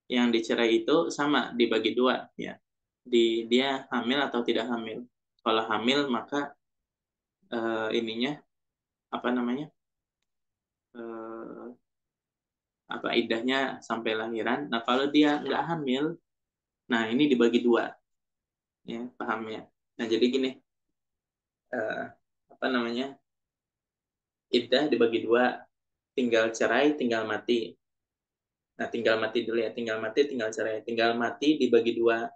yang dicerai itu sama dibagi dua ya. Dia hamil atau tidak hamil. Kalau hamil maka ininya apa namanya? eh, apa iddahnya sampai lahiran. Nah, kalau dia nggak hamil, nah ini dibagi dua ya, paham ya. Nah, jadi gini, eh, apa namanya? Iddah dibagi dua, tinggal cerai, tinggal mati. Nah, tinggal mati dulu ya, tinggal mati, tinggal cerai. Tinggal mati dibagi dua,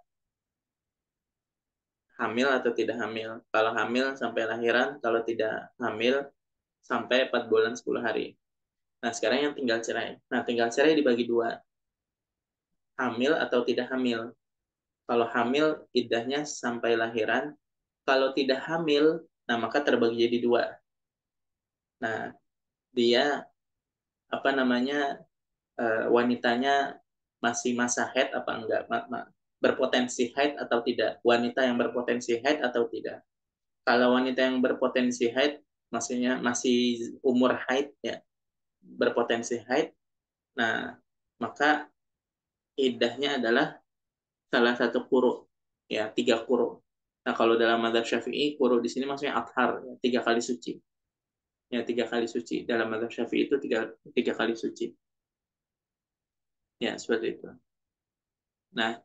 hamil atau tidak hamil. Kalau hamil sampai lahiran, kalau tidak hamil sampai 4 bulan 10 hari. Nah, sekarang yang tinggal cerai. Nah, tinggal cerai dibagi dua, hamil atau tidak hamil. Kalau hamil, iddahnya sampai lahiran. Kalau tidak hamil, nah maka terbagi jadi dua. Nah, dia apa namanya, wanitanya masih masa haid apa enggak, berpotensi haid atau tidak, wanita yang berpotensi haid atau tidak. Kalau wanita yang berpotensi haid, maksudnya masih umur haid ya, berpotensi haid, nah maka iddahnya adalah salah satu kuru, ya 3 kuru. Nah, kalau dalam mazhab Syafi'i, kuru di sini maksudnya athar, ya, 3 kali suci. Ya, 3 kali suci. Dalam mazhab Syafi'i itu tiga kali suci. Ya, seperti itu. Nah,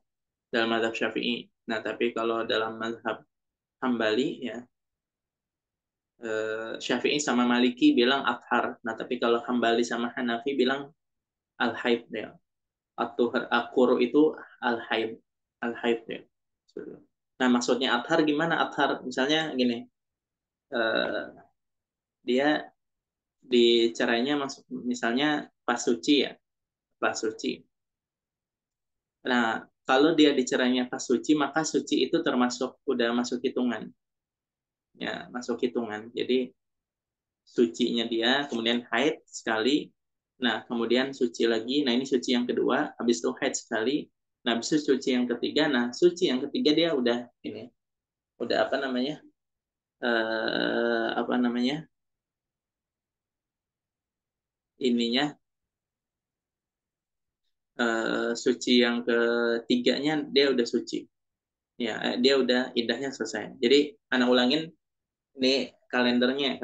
dalam mazhab Syafi'i. Nah, tapi kalau dalam mazhab Hambali, ya, Syafi'i sama Maliki bilang athar. Nah, tapi kalau Hambali sama Hanafi bilang al-haid, ya. At-tuhar, akuru itu al-haid. Al-haid, ya. Nah, maksudnya athar gimana? Athar, misalnya gini, eh, dia dicerainya masuk misalnya pas suci ya, pas suci. Nah, kalau dia dicerainya pas suci, maka suci itu termasuk udah masuk hitungan, ya masuk hitungan. Jadi sucinya dia, kemudian haid sekali, nah kemudian suci lagi, nah ini suci yang kedua, habis itu haid sekali, nah habis itu suci yang ketiga, nah suci yang ketiga dia udah ini, udah apa namanya, apa namanya, ininya, suci yang ketiganya dia udah suci. Ya, dia udah iddahnya selesai. Jadi anak ulangin ini kalendernya.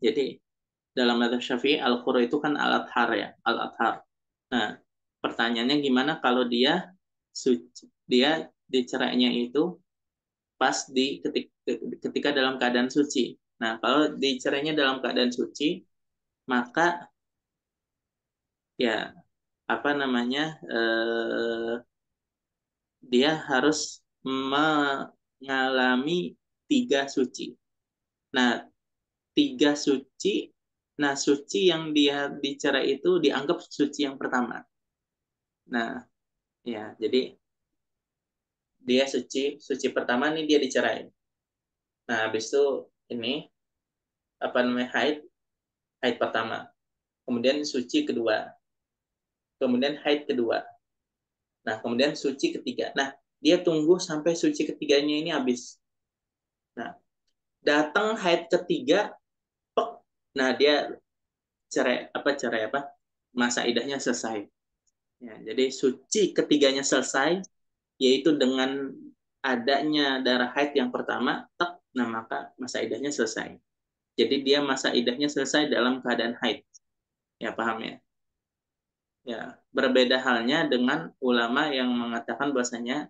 Jadi dalam mazhab Syafi'i al-qura itu kan al-athhar ya, al-athhar. Nah, pertanyaannya gimana kalau dia dicerainya itu pas ketika dalam keadaan suci. Nah, kalau dicerainya dalam keadaan suci, maka ya apa namanya, dia harus mengalami 3 suci. Nah, 3 suci. Nah, suci yang dia dicerai itu dianggap suci yang pertama. Nah, ya, jadi dia suci pertama nih dia dicerai. Nah, habis itu ini apa namanya, haid pertama. Kemudian suci kedua. Kemudian haid kedua. Nah, kemudian suci ketiga. Nah, dia tunggu sampai suci ketiganya ini habis. Nah, datang haid ketiga, pek. Nah, dia cerai apa? Masa idahnya selesai. Ya, jadi suci ketiganya selesai, yaitu dengan adanya darah haid yang pertama, tek, nah maka masa idahnya selesai. Jadi dia masa idahnya selesai dalam keadaan haid. Ya, paham ya? Ya, berbeda halnya dengan ulama yang mengatakan bahwasanya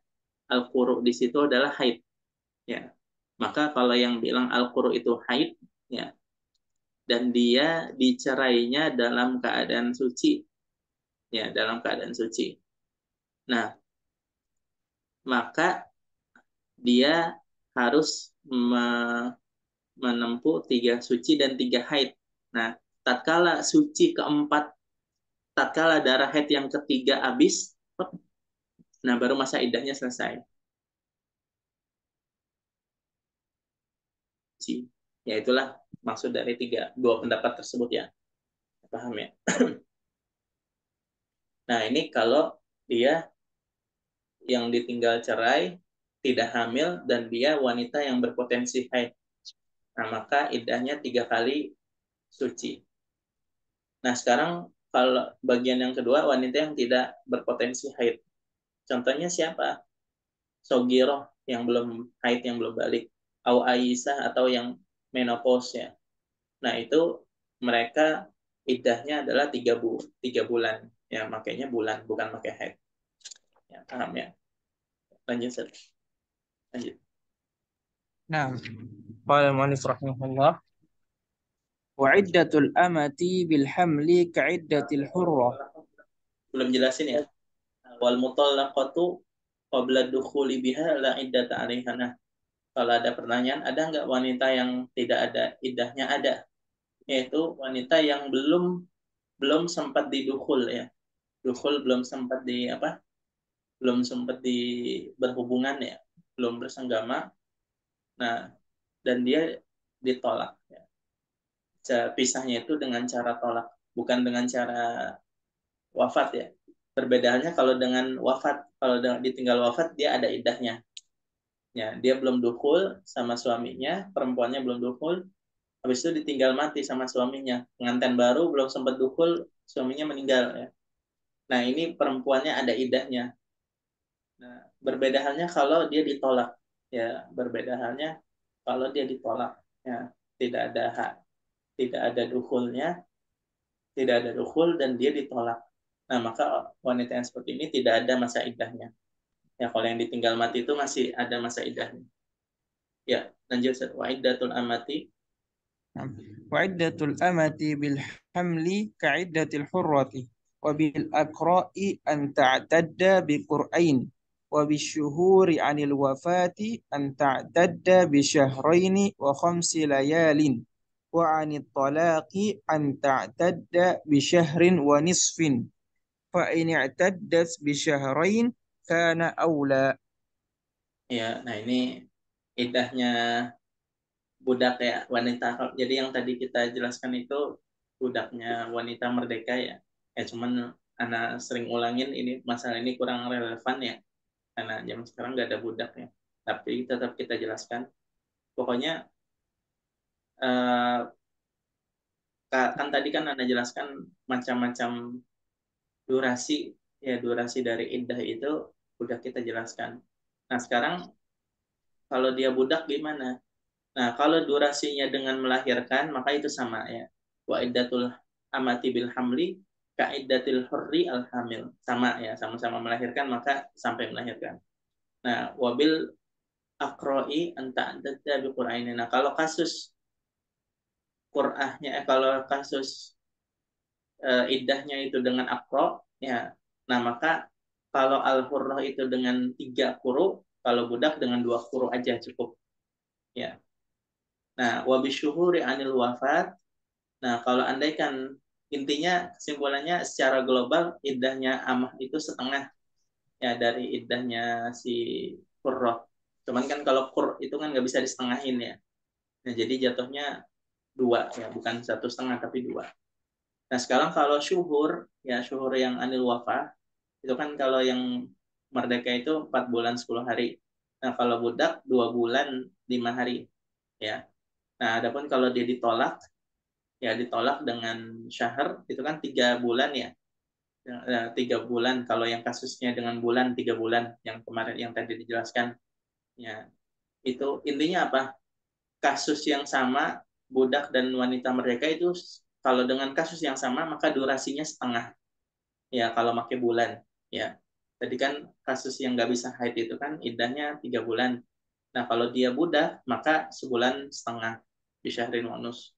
al-quru di situ adalah haid. Ya. Maka kalau yang bilang al-quru itu haid, ya, dan dia dicerainya dalam keadaan suci, ya, dalam keadaan suci. Nah, maka dia harus menempuh 3 suci dan 3 haid. Nah, tatkala suci keempat, tatkala darah haid yang ketiga habis, Nah, baru masa iddahnya selesai. Ya itulah maksud dari dua pendapat tersebut ya. Paham ya? Nah, ini kalau dia yang ditinggal cerai, tidak hamil, dan dia wanita yang berpotensi haid. Nah, maka iddahnya 3 kali suci. Nah, sekarang kalau bagian yang kedua, wanita yang tidak berpotensi haid. Contohnya siapa? Sogiroh yang belum haid, yang belum balik. Au Aisyah atau yang menopause ya. Nah, itu mereka iddahnya adalah 3 bulan. Ya, makanya bulan, bukan pakai haid. Ya, paham ya? Lanjut, Sir. Lanjut. Nah, qala al-mu'allif rahimahullah wa iddatul amati bil hamli ka'iddatil hurrah. Belum jelasin ya. Wal mutallaqatu qabla dukhuli biha la iddata 'alaiha. Nah, kalau ada pertanyaan, ada nggak wanita yang tidak ada iddahnya? Ada, yaitu wanita yang belum belum sempat didukhul ya. Dukhul belum sempat di apa? Belum sempat di berhubungan ya, belum bersenggama. Nah, dan dia ditolak ya. Pisahnya itu dengan cara tolak, bukan dengan cara wafat ya. Perbedaannya kalau dengan wafat, kalau ditinggal wafat dia ada iddahnya. Ya, dia belum dukul sama suaminya, perempuannya belum dukul, habis itu ditinggal mati sama suaminya. Pengantin baru belum sempat dukul, suaminya meninggal ya. Nah, ini perempuannya ada iddahnya. Nah, berbeda halnya kalau dia ditolak. Ya, berbeda halnya kalau dia ditolak. Ya, tidak ada hak, tidak ada dukulnya, tidak ada dukul dan dia ditolak. Nah, maka wanita yang seperti ini tidak ada masa iddahnya. Ya, kalau yang ditinggal mati itu masih ada masa iddahnya. Ya, lanjut. Wa iddatul amati. وعدة الأمة بالحمل كعدة الحرة وبالأقراء أن تعتد بقرئين وبالشهور عن الوفاة أن تعتد بشهرين و5 ليال وعن الطلاق أن تعتد بشهر ونصف فإن اعتدت بشهرين كان أولى. Ya, nah ini iddahnya budak ya, wanita. Jadi yang tadi kita jelaskan itu budaknya wanita merdeka ya. Ya cuman anak sering ulangin ini, masalah ini kurang relevan ya. Karena zaman sekarang nggak ada budak ya. Tapi tetap kita jelaskan. Pokoknya eh, kan tadi kan Anda jelaskan macam-macam durasi ya, durasi dari iddah itu udah kita jelaskan. Nah, sekarang kalau dia budak gimana? Nah, kalau durasinya dengan melahirkan, maka itu sama ya. Wa iddatul amati bil hamli ka iddatil hurri al hamil. Sama ya, sama-sama melahirkan maka sampai melahirkan. Nah, wabil akro'i anta adadda bi qur'aini. Nah, kalau kasus Qur'ahnya, kalau kasus iddahnya itu dengan akro, ya. Nah, maka kalau al-hurrah itu dengan 3 kuru, kalau budak dengan 2 kuru aja cukup. Ya. Nah, wabisyuhuri anil wafat. Nah, kalau andaikan intinya kesimpulannya secara global iddahnya amah itu setengah ya dari iddahnya si qurrah. Cuman kan kalau kur itu kan nggak bisa disetengahin ya. Nah, jadi jatuhnya 2 ya, bukan 1,5 tapi 2. Nah, sekarang kalau syuhur ya, syuhur yang anil wafah itu kan kalau yang merdeka itu 4 bulan 10 hari. Nah, kalau budak 2 bulan 5 hari ya. Nah, adapun kalau dia ditolak ya, ditolak dengan syahr itu kan 3 bulan ya. 3 bulan kalau yang kasusnya dengan bulan, 3 bulan yang kemarin yang tadi dijelaskan ya. Itu intinya apa? Kasus yang sama, budak dan wanita mereka itu kalau dengan kasus yang sama maka durasinya setengah ya, kalau pakai bulan ya. Tadi kan kasus yang nggak bisa haid itu kan iddahnya 3 bulan. Nah, kalau dia budak maka sebulan setengah bisyahrin wanus.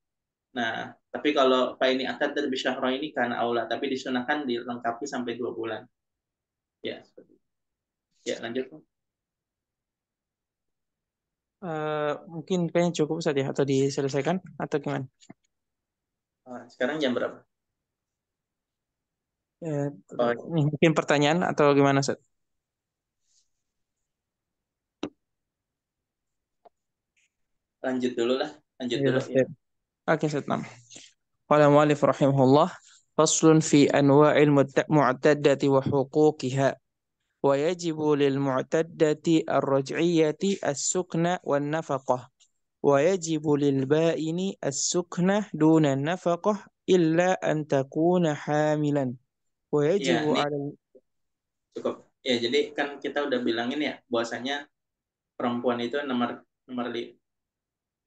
Nah, tapi kalau Pak ini akad dan bisyahro ini karena aula, tapi disunahkan dilengkapi sampai 2 bulan. Ya, seperti itu. Ya, lanjut. Mungkin kayaknya cukup saja atau diselesaikan atau gimana? Sekarang jam berapa? Eh, Oh, Ini mungkin pertanyaan atau gimana, Ustaz? lanjut dulu lah, lanjut Ya, dulu ya. Ustaz. Oke, Ustaz. Nah. Qala mu'allif rahimahullah faslun fi anwa'il mu'taddati wa huquqiha wa yajibu lil mu'taddati ar-raj'iyyati as-sukna wan nafaqah wa yajibu lil ba'ini as-sukna duna an-nafaqah illa an takuna hamilan wa Ya, yajibu ini 'ala cukup. Ya, jadi kan kita udah bilangin ya, bahwasanya perempuan itu nomor nomor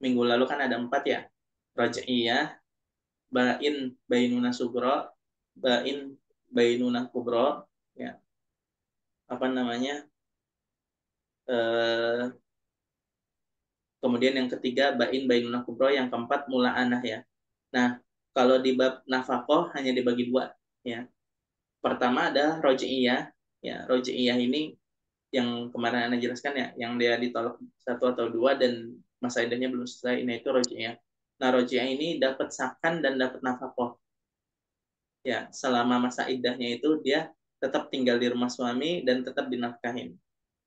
minggu lalu kan ada 4 ya. Raj'iyah, bain, bainuna sugro, bain, bainuna kubro, ya, apa namanya? Eh, Kemudian yang ketiga bain, bainuna kubro, yang keempat mula'anah ya. Nah, kalau di bab nafkah hanya dibagi dua ya. Pertama ada rojiyah. Ya, rojiyah ini yang kemarin Anda jelaskan ya, yang dia ditolak satu atau dua dan masa iddahnya belum selesai. Nah, itu rojiyah. Nah, rojiyah ini dapat sakan dan dapat nafkah. Ya, selama masa iddahnya itu dia tetap tinggal di rumah suami dan tetap dinafkahin.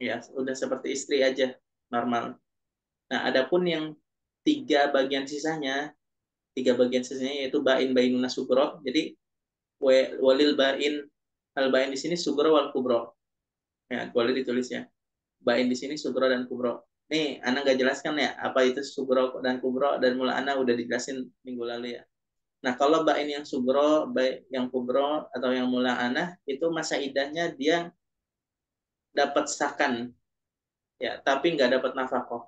Ya, udah seperti istri aja, normal. Nah, adapun yang tiga bagian sisanya yaitu bain, bainuna sugro. Jadi walil bain, al bain di sini sugro wal kubro. Ya, boleh ditulis ya. Bain di sini sugro dan kubro. Nih, Ana nggak jelaskan ya apa itu sugro dan kubro, dan mula Ana udah dijelasin minggu lalu ya. Nah, kalau bain yang sugro, baik yang kubro atau yang mula Ana itu masa idahnya dia dapat sakan ya, tapi nggak dapat nafkah.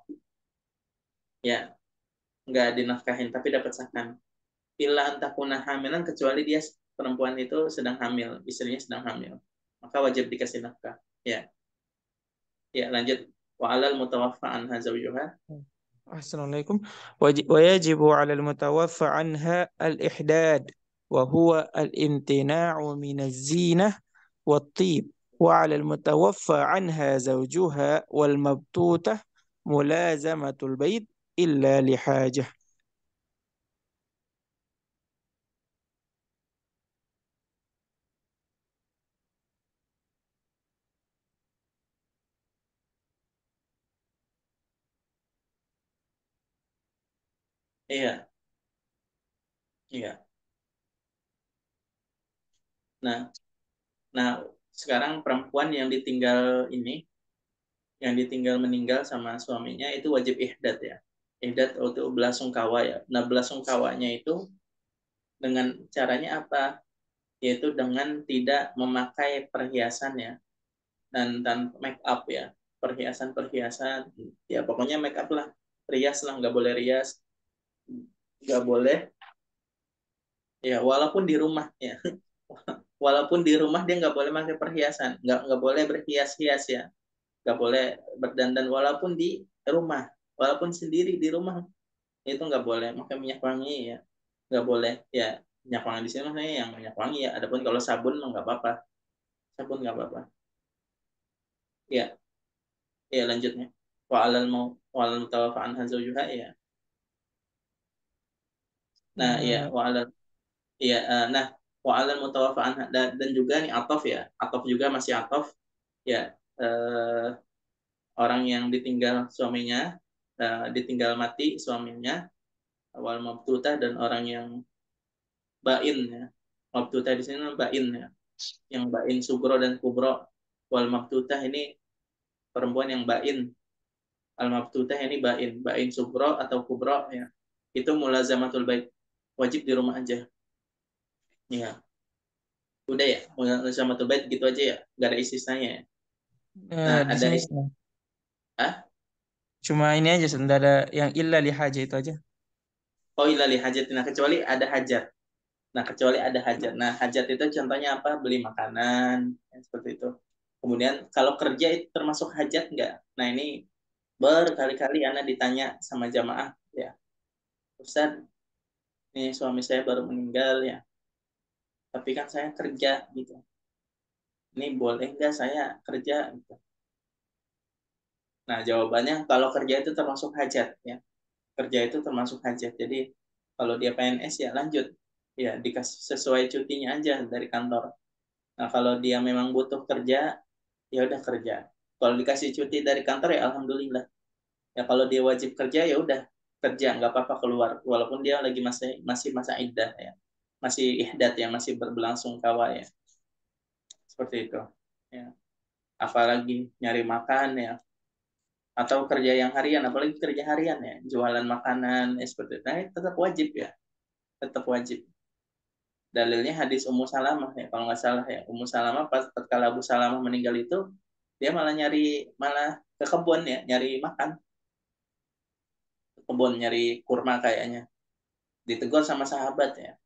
Ya, nggak dinafkahin tapi dapat sakan. Illa antakuna hamilan, kecuali dia perempuan itu sedang hamil, istrinya sedang hamil, maka wajib dikasih nafkah. Ya, ya lanjut. Wa alal mutawaffa anha zawjuha. Assalamualaikum. ويجب على المتوفى عنها الإحداد وهو الامتناع من الزينة والطيب وعلى المتوفى عنها زوجها والمبتوتة ملازمة البيت إلا لحاجة. Iya, iya. Nah, nah sekarang perempuan yang ditinggal ini, yang ditinggal meninggal sama suaminya itu wajib ihdad ya. Ihdad itu belasungkawa ya. Nah, belasungkawanya itu dengan caranya apa? Yaitu dengan tidak memakai perhiasan ya, dan make up ya, perhiasan-perhiasan ya, pokoknya make up lah, rias lah, nggak boleh rias, nggak boleh ya, walaupun di rumah ya. Walaupun di rumah dia nggak boleh pakai perhiasan, nggak boleh berhias-hias ya, nggak boleh berdandan walaupun di rumah, walaupun sendiri di rumah itu nggak boleh. Pakai minyak wangi ya, nggak boleh ya. Minyak wangi di sini maksudnya yang minyak wangi ya, adapun kalau sabun mah nggak apa-apa, sabun nggak apa-apa ya. Ya, lanjutnya. Wa alal mutawaffa anha zawjuha ya. Nah, ya Eh, wa alal ya nah wa alal mutawaffa anha, dan juga nih atof ya. Atof juga masih atof ya. eh, Orang yang ditinggal suaminya, ditinggal mati suaminya, wal mabtutah, dan orang yang bain ya. Mabtutah di sini bain ya. Yang bain sugro dan kubro. Wal mabtutah ini perempuan yang bain. Al mabtutah ini bain, bain sugro atau kubro ya. Itu mulazamatul bait, wajib di rumah aja. Ya, udah ya, mulazamatul bait gitu aja ya, nggak ada istisnanya ya. Nah, di ada sini ah cuma ini aja, sebentar ada yang illa lihaja itu aja. oh ilali hajat. Nah, kecuali ada hajat. Nah, kecuali ada hajat. Nah, hajat itu contohnya apa? Beli makanan, ya, seperti itu. Kemudian kalau kerja itu termasuk hajat nggak? Nah, ini berkali-kali anak ditanya sama jamaah ya, Ustaz, ini suami saya baru meninggal ya, tapi kan saya kerja gitu. Ini boleh nggak saya kerja gitu? Nah, jawabannya kalau kerja itu termasuk hajat ya. Kerja itu termasuk hajat. Jadi kalau dia PNS ya lanjut. Ya, dikasih sesuai cutinya aja dari kantor. Nah, kalau dia memang butuh kerja, ya udah kerja. Kalau dikasih cuti dari kantor ya alhamdulillah. Ya kalau dia wajib kerja ya udah kerja, nggak apa-apa keluar, walaupun dia lagi masih masih masa iddah ya, masih ihdat ya, masih berlangsung kawa ya, seperti itu. Ya. Apalagi nyari makan ya, atau kerja yang harian, apalagi kerja harian ya, jualan makanan ya, seperti itu. Nah, tetap wajib ya, tetap wajib. Dalilnya hadis Ummu Salamah ya, kalau nggak salah ya, Ummu Salamah pas tatkala Abu Salamah meninggal itu, dia malah malah ke kebun ya, nyari makan, ke kebun nyari kurma kayaknya. Ditegur sama sahabat ya,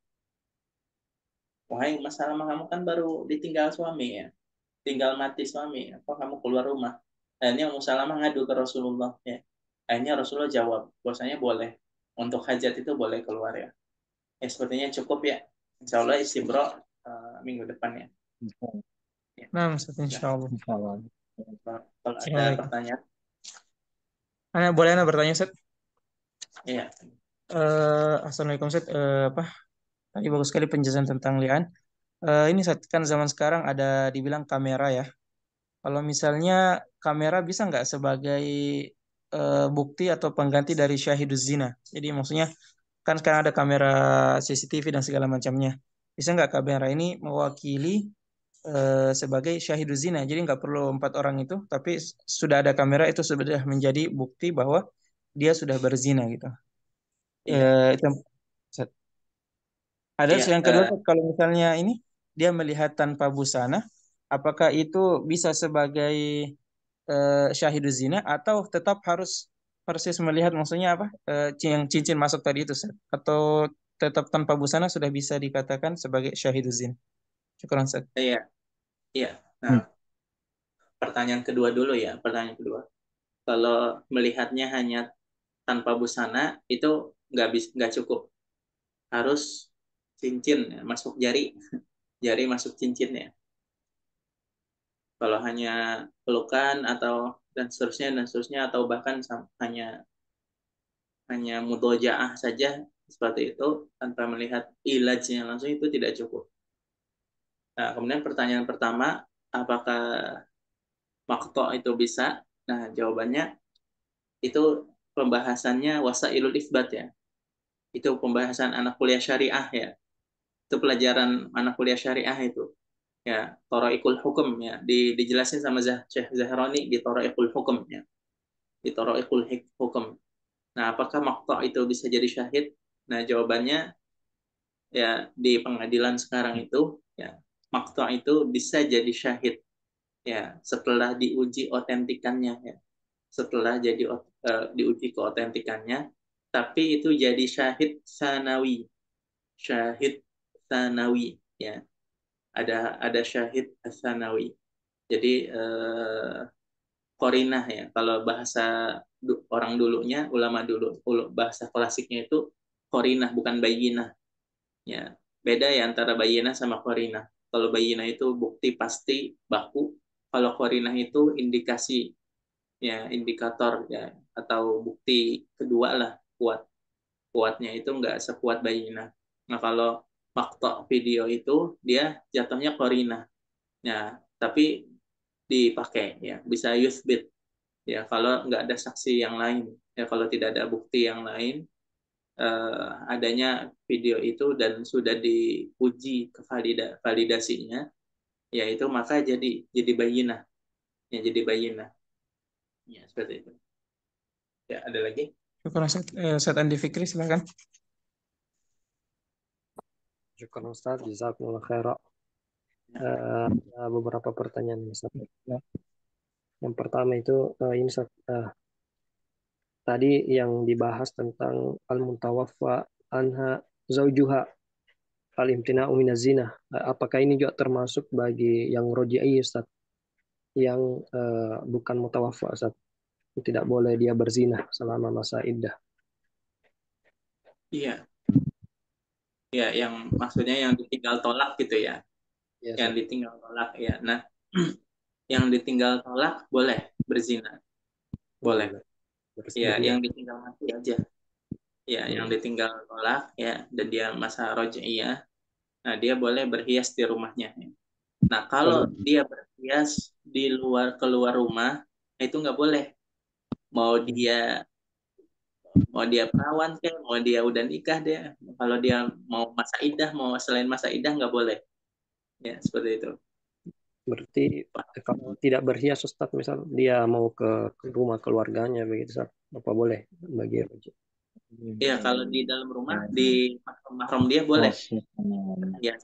wahai Ummu Salamah, kamu kan baru ditinggal suami ya, tinggal mati suami, apa kamu keluar rumah? Akhirnya Ummu Salamah ngadu ke Rasulullah ya. Akhirnya Rasulullah jawab, bahwasanya boleh, untuk hajat itu boleh keluar ya. Ya sepertinya cukup ya. Insya Allah istibro minggu depan ya. Ya, Nah, Ustaz, dah. insya Allah. Kalau ada Assalamualaikum. pertanyaan, Boleh Ana bertanya, Ustaz? ya, Assalamualaikum, Ustaz. Apa? Tadi bagus sekali penjelasan tentang li'an. Ini Ustaz, kan zaman sekarang ada dibilang kamera ya. Kalau misalnya kamera bisa nggak sebagai bukti atau pengganti dari syahiduz zina? Jadi maksudnya kan sekarang ada kamera CCTV dan segala macamnya. Bisa nggak kamera ini mewakili sebagai syahiduz zina? Jadi nggak perlu 4 orang itu, tapi sudah ada kamera itu sudah menjadi bukti bahwa dia sudah berzina gitu. iya, Itu ada. iya, Yang kedua, kalau misalnya ini dia melihat tanpa busana, apakah itu bisa sebagai syahiduz zina atau tetap harus persis melihat, maksudnya apa? Yang cincin masuk tadi itu, Ustaz? Atau tetap tanpa busana sudah bisa dikatakan sebagai syahiduz zina? Syukran, Ustaz. iya, iya. Nah, pertanyaan kedua dulu ya, pertanyaan kedua. Kalau melihatnya hanya tanpa busana itu nggak cukup, harus cincin ya, masuk jari, jari masuk cincin ya. Kalau hanya pelukan atau dan seterusnya atau bahkan hanya hanya mudojaah saja seperti itu tanpa melihat ilajnya langsung itu tidak cukup. Nah, kemudian pertanyaan pertama, apakah makto itu bisa? Nah, jawabannya itu pembahasannya wasailul isbat ya. Itu pembahasan anak kuliah syariah ya. Itu pelajaran anak kuliah syariah itu. Ya, Tharaikul Hukum ya. Dijelasin sama Syekh Zahrani di Tharaikul Hukum ya. Di Tharaikul Hukum. Nah, apakah makto itu bisa jadi syahid? Nah, jawabannya ya di pengadilan sekarang itu ya makto itu bisa jadi syahid ya setelah diuji otentikannya ya, setelah diuji keotentikannya, tapi itu jadi syahid sanawi, syahid sanawi ya, ada syahid sanawi. Jadi korinah ya, kalau bahasa orang dulunya, ulama dulu, bahasa klasiknya itu korinah bukan bayinah ya. Beda ya antara bayinah sama korinah. Kalau bayinah itu bukti pasti baku, kalau korinah itu indikasi ya, indikator ya, atau bukti kedua lah, kuat, kuatnya itu nggak sekuat bayinah. Nah, kalau makto video itu dia jatuhnya korinah ya, tapi dipakai ya, bisa yuthbit ya, kalau nggak ada saksi yang lain ya, kalau tidak ada bukti yang lain adanya video itu dan sudah diuji validasinya, yaitu maka jadi bayinah ya, jadi bayinah ya, seperti itu ya. Ada lagi Syukran, Ustaz. Ustaz Andi Fikri, silakan. Syukur Ustaz, jazakumullah khairan. ya, Ada beberapa pertanyaan Ustaz. Yang pertama itu ini Ustaz, tadi yang dibahas tentang al-mutawaffa anha zaujuha al-imtina'u minaz zina. Apakah ini juga termasuk bagi yang roji'i Ustaz? Yang bukan mutawaffa Ustaz. Tidak boleh dia berzina selama masa iddah. iya, ya, yang maksudnya yang ditinggal tolak gitu ya, Ya yang Ustaz. ditinggal tolak ya. Nah, yang ditinggal tolak boleh berzina, Oh, boleh boleh. ya, Berzina. yang ditinggal mati aja ya, yang Hmm. ditinggal tolak ya, dan dia masa roj'iyah, nah dia boleh berhias di rumahnya ya. Nah, kalau Boleh. dia berhias di luar, keluar rumah, nah itu nggak boleh. Mau Hmm. dia mau dia perawan kayak, mau dia udah nikah dia, kalau dia mau masa idah, mau selain masa idah nggak boleh. Ya, seperti itu. Berarti kalau tidak berhias Ustaz, misal dia mau ke rumah keluarganya begitu Ustaz, apa boleh bagi rojih? Ya, kalau di dalam rumah, di mahram dia boleh. Ya,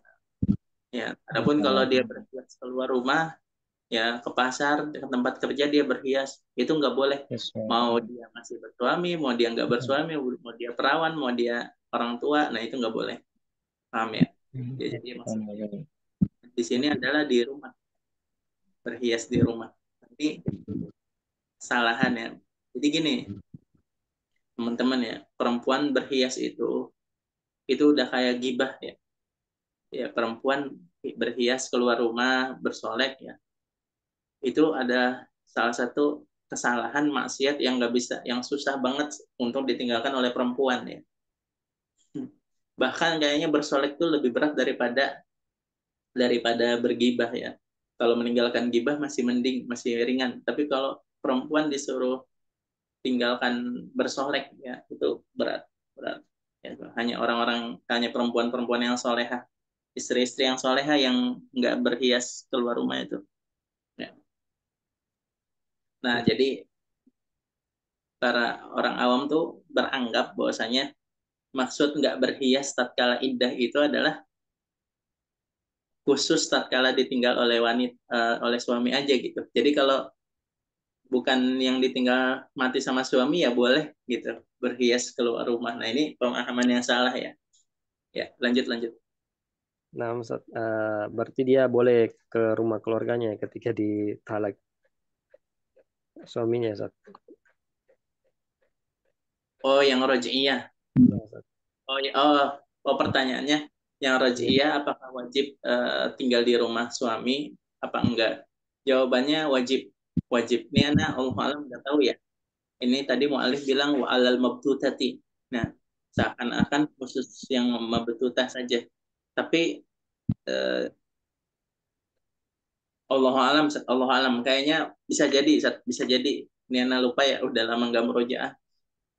ya. Adapun kalau dia berhias keluar rumah, ya ke pasar, ke tempat kerja dia berhias, itu nggak boleh. Mau dia masih bersuami, mau dia nggak bersuami, mau dia perawan, mau dia orang tua, nah itu nggak boleh. Paham ya? Ya, jadi maksudnya di sini adalah di rumah, berhias di rumah. Ini kesalahan ya. Jadi gini, teman-teman ya, perempuan berhias itu udah kayak gibah ya. Ya, perempuan berhias keluar rumah, bersolek ya. Itu ada salah satu kesalahan maksiat yang nggak bisa, yang susah banget untuk ditinggalkan oleh perempuan ya. Bahkan kayaknya bersolek itu lebih berat daripada bergibah ya. Kalau meninggalkan gibah masih mending, masih ringan. Tapi kalau perempuan disuruh tinggalkan bersolek ya, itu berat, berat. Ya, hanya perempuan-perempuan yang soleha, istri-istri yang soleha yang nggak berhias keluar rumah itu. Ya. Nah, jadi para orang awam tuh beranggap bahwasanya maksud nggak berhias tatkala iddah itu adalah khusus tatkala ditinggal oleh oleh suami aja gitu. Jadi kalau bukan yang ditinggal mati sama suami ya boleh gitu berhias keluar rumah. Nah ini pemahaman yang salah ya. Ya lanjut lanjut. Nah, Ustaz, berarti dia boleh ke rumah keluarganya ketika ditalak suaminya Ustaz. Oh yang roji'iyah. Ya, Ustaz. Oh, oh pertanyaannya yang Iya. roji'iyah apakah wajib tinggal di rumah suami apa enggak? Jawabannya wajib. Wajib. Ini anak Allah alam nggak tahu ya. Ini tadi mu'alif bilang wa alal mabtutati. Nah, seakan-akan khusus yang mabtutah saja. Tapi eh, Allah alam kayaknya bisa jadi ini anak lupa ya udah lama nggak merojaah.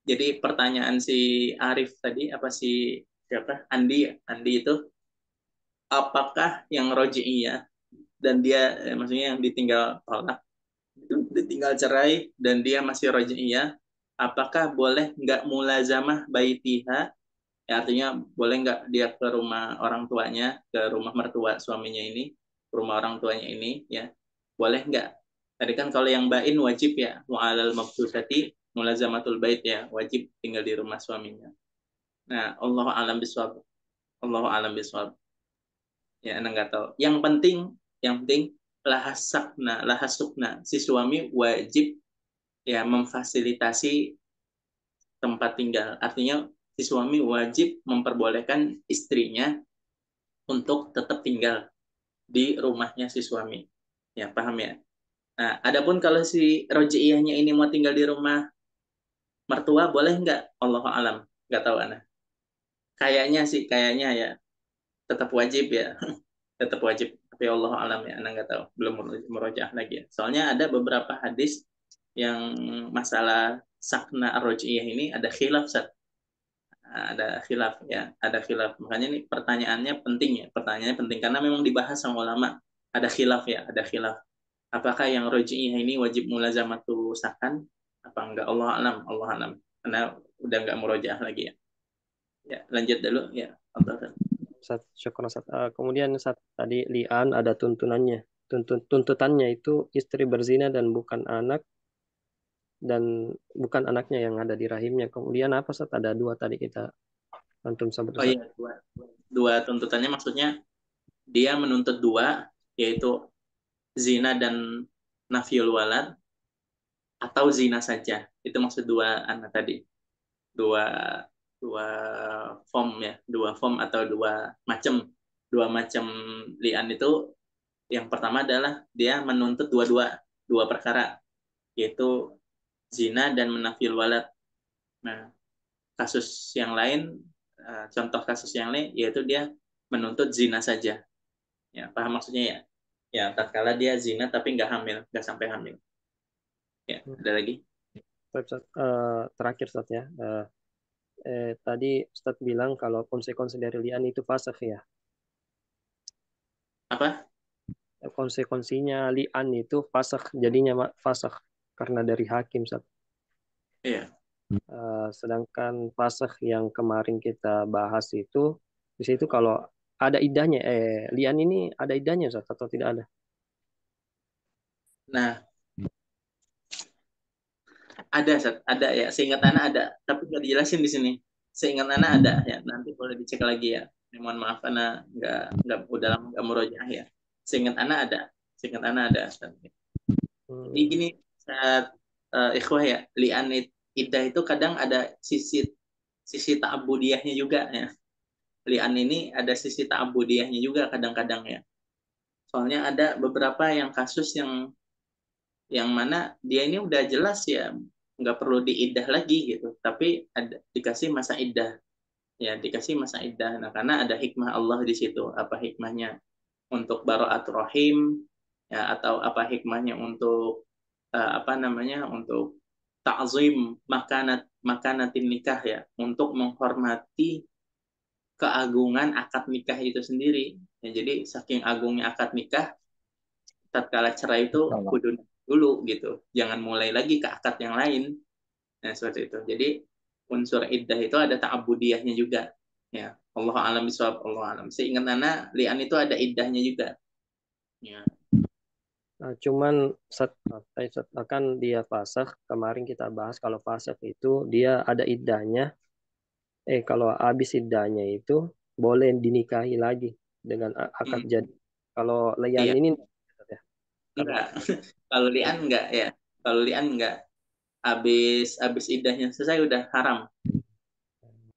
Jadi pertanyaan si Arif tadi apa si siapa Andi ya? Andi itu apakah yang roji'iyah dan dia maksudnya yang ditinggal tolak itu ditinggal cerai dan dia masih roji'iyah apakah boleh nggak mulazamah baitiha. Ya, artinya boleh nggak dia ke rumah orang tuanya, ke rumah mertua suaminya ini, ke rumah orang tuanya ini, ya boleh nggak? Tadi kan kalau yang bain wajib ya, mu'alal mabdusati, mulazamatul bait ya, wajib tinggal di rumah suaminya. Nah, Allah alam biswab, Allah alam biswab. Ya, anda nggak tahu. Yang penting lahasukna, si suami wajib ya memfasilitasi tempat tinggal. Artinya si suami wajib memperbolehkan istrinya untuk tetap tinggal di rumahnya si suami. Ya, paham ya? Nah, adapun kalau si rojiiyahnya ini mau tinggal di rumah mertua, boleh nggak? Allahu alam. Nggak tahu, Ana. Kayaknya sih, kayaknya ya tetap wajib ya. Tetap wajib. Tapi Allah alam ya, Ana nggak tahu. Belum merojaah lagi ya. Soalnya ada beberapa hadis yang masalah sakna ar-rojiiyah ini ada khilaf, ada khilaf ya, ada khilaf. Makanya ini pertanyaannya penting ya, pertanyaannya penting karena memang dibahas sama ulama. Ada khilaf ya, ada khilaf. Apakah yang roji'iyah ini wajib mulazamatu sakan? Apa enggak? Allah alam, Allah alam. Karena udah enggak murojaah lagi ya. Ya, lanjut dulu ya. Ustaz, syukur Ustaz. Kemudian Ustaz, tadi li'an ada tuntunannya. Tuntutannya itu istri berzina dan bukan anaknya yang ada di rahimnya. Kemudian apa Ustaz? Ada dua tadi kita antum sebut Oh Ustaz. iya, dua tuntutannya maksudnya dia menuntut dua, yaitu zina dan nafiyul walad atau zina saja. Itu maksud dua anak tadi. Dua dua form ya, dua form atau dua macam lian itu. Yang pertama adalah dia menuntut dua perkara, yaitu zina dan menafil walad. Nah, kasus yang lain, contoh kasus yang lain, yaitu dia menuntut zina saja. Ya, paham maksudnya ya? Ya, tatkala dia zina tapi nggak hamil, nggak sampai hamil. Ya, ada lagi? Ustaz, terakhir Ustaz ya. Tadi Ustaz bilang kalau konsekuensi dari li'an itu fasakh ya. Apa? Konsekuensinya li'an itu fasakh, jadinya fasakh karena dari hakim Ustaz. Iya. Sedangkan fasakh yang kemarin kita bahas itu di situ kalau ada idahnya, li'an ini ada idahnya Ustaz atau tidak ada? Nah, ada ya. Seingat Ana ada, tapi nggak dijelasin di sini. Seingat Ana ada ya. Nanti boleh dicek lagi ya. Mohon maaf, Ana nggak udah lama nggak murojaah ya. Seingat Ana ada. Seingat Ana ada. Jadi Hmm. gini, saat ikhwah ya, li'an iddah itu kadang ada sisi sisi ta'abudiyahnya juga ya. Li'an ini ada sisi ta'abudiyahnya juga kadang-kadang ya. Soalnya ada beberapa yang kasus yang mana dia ini udah jelas ya nggak perlu diiddah lagi gitu, tapi ada dikasih masa iddah ya, dikasih masa iddah. Nah, karena ada hikmah Allah di situ. Apa hikmahnya? Untuk bara'at rahim ya, atau apa hikmahnya untuk apa namanya, untuk ta'zim makanatin nikah ya, untuk menghormati keagungan akad nikah itu sendiri ya. Jadi saking agungnya akad nikah, tatkala cerai itu kudu dulu gitu, jangan mulai lagi ke akad yang lain. Nah, seperti itu. Jadi unsur iddah itu ada ta'abudiyahnya juga ya. Allah alam bisawab, Allah alam. Seingat anak li'an itu ada iddahnya juga ya. Cuman akan dia fasakh, kemarin kita bahas kalau fasakh itu dia ada iddahnya. Kalau habis iddahnya itu boleh dinikahi lagi dengan akad Hmm, jadi. Kalau li'an iya, ini ya, karena enggak. Kalau li'an enggak ya. Kalau li'an enggak. Habis iddahnya selesai udah haram.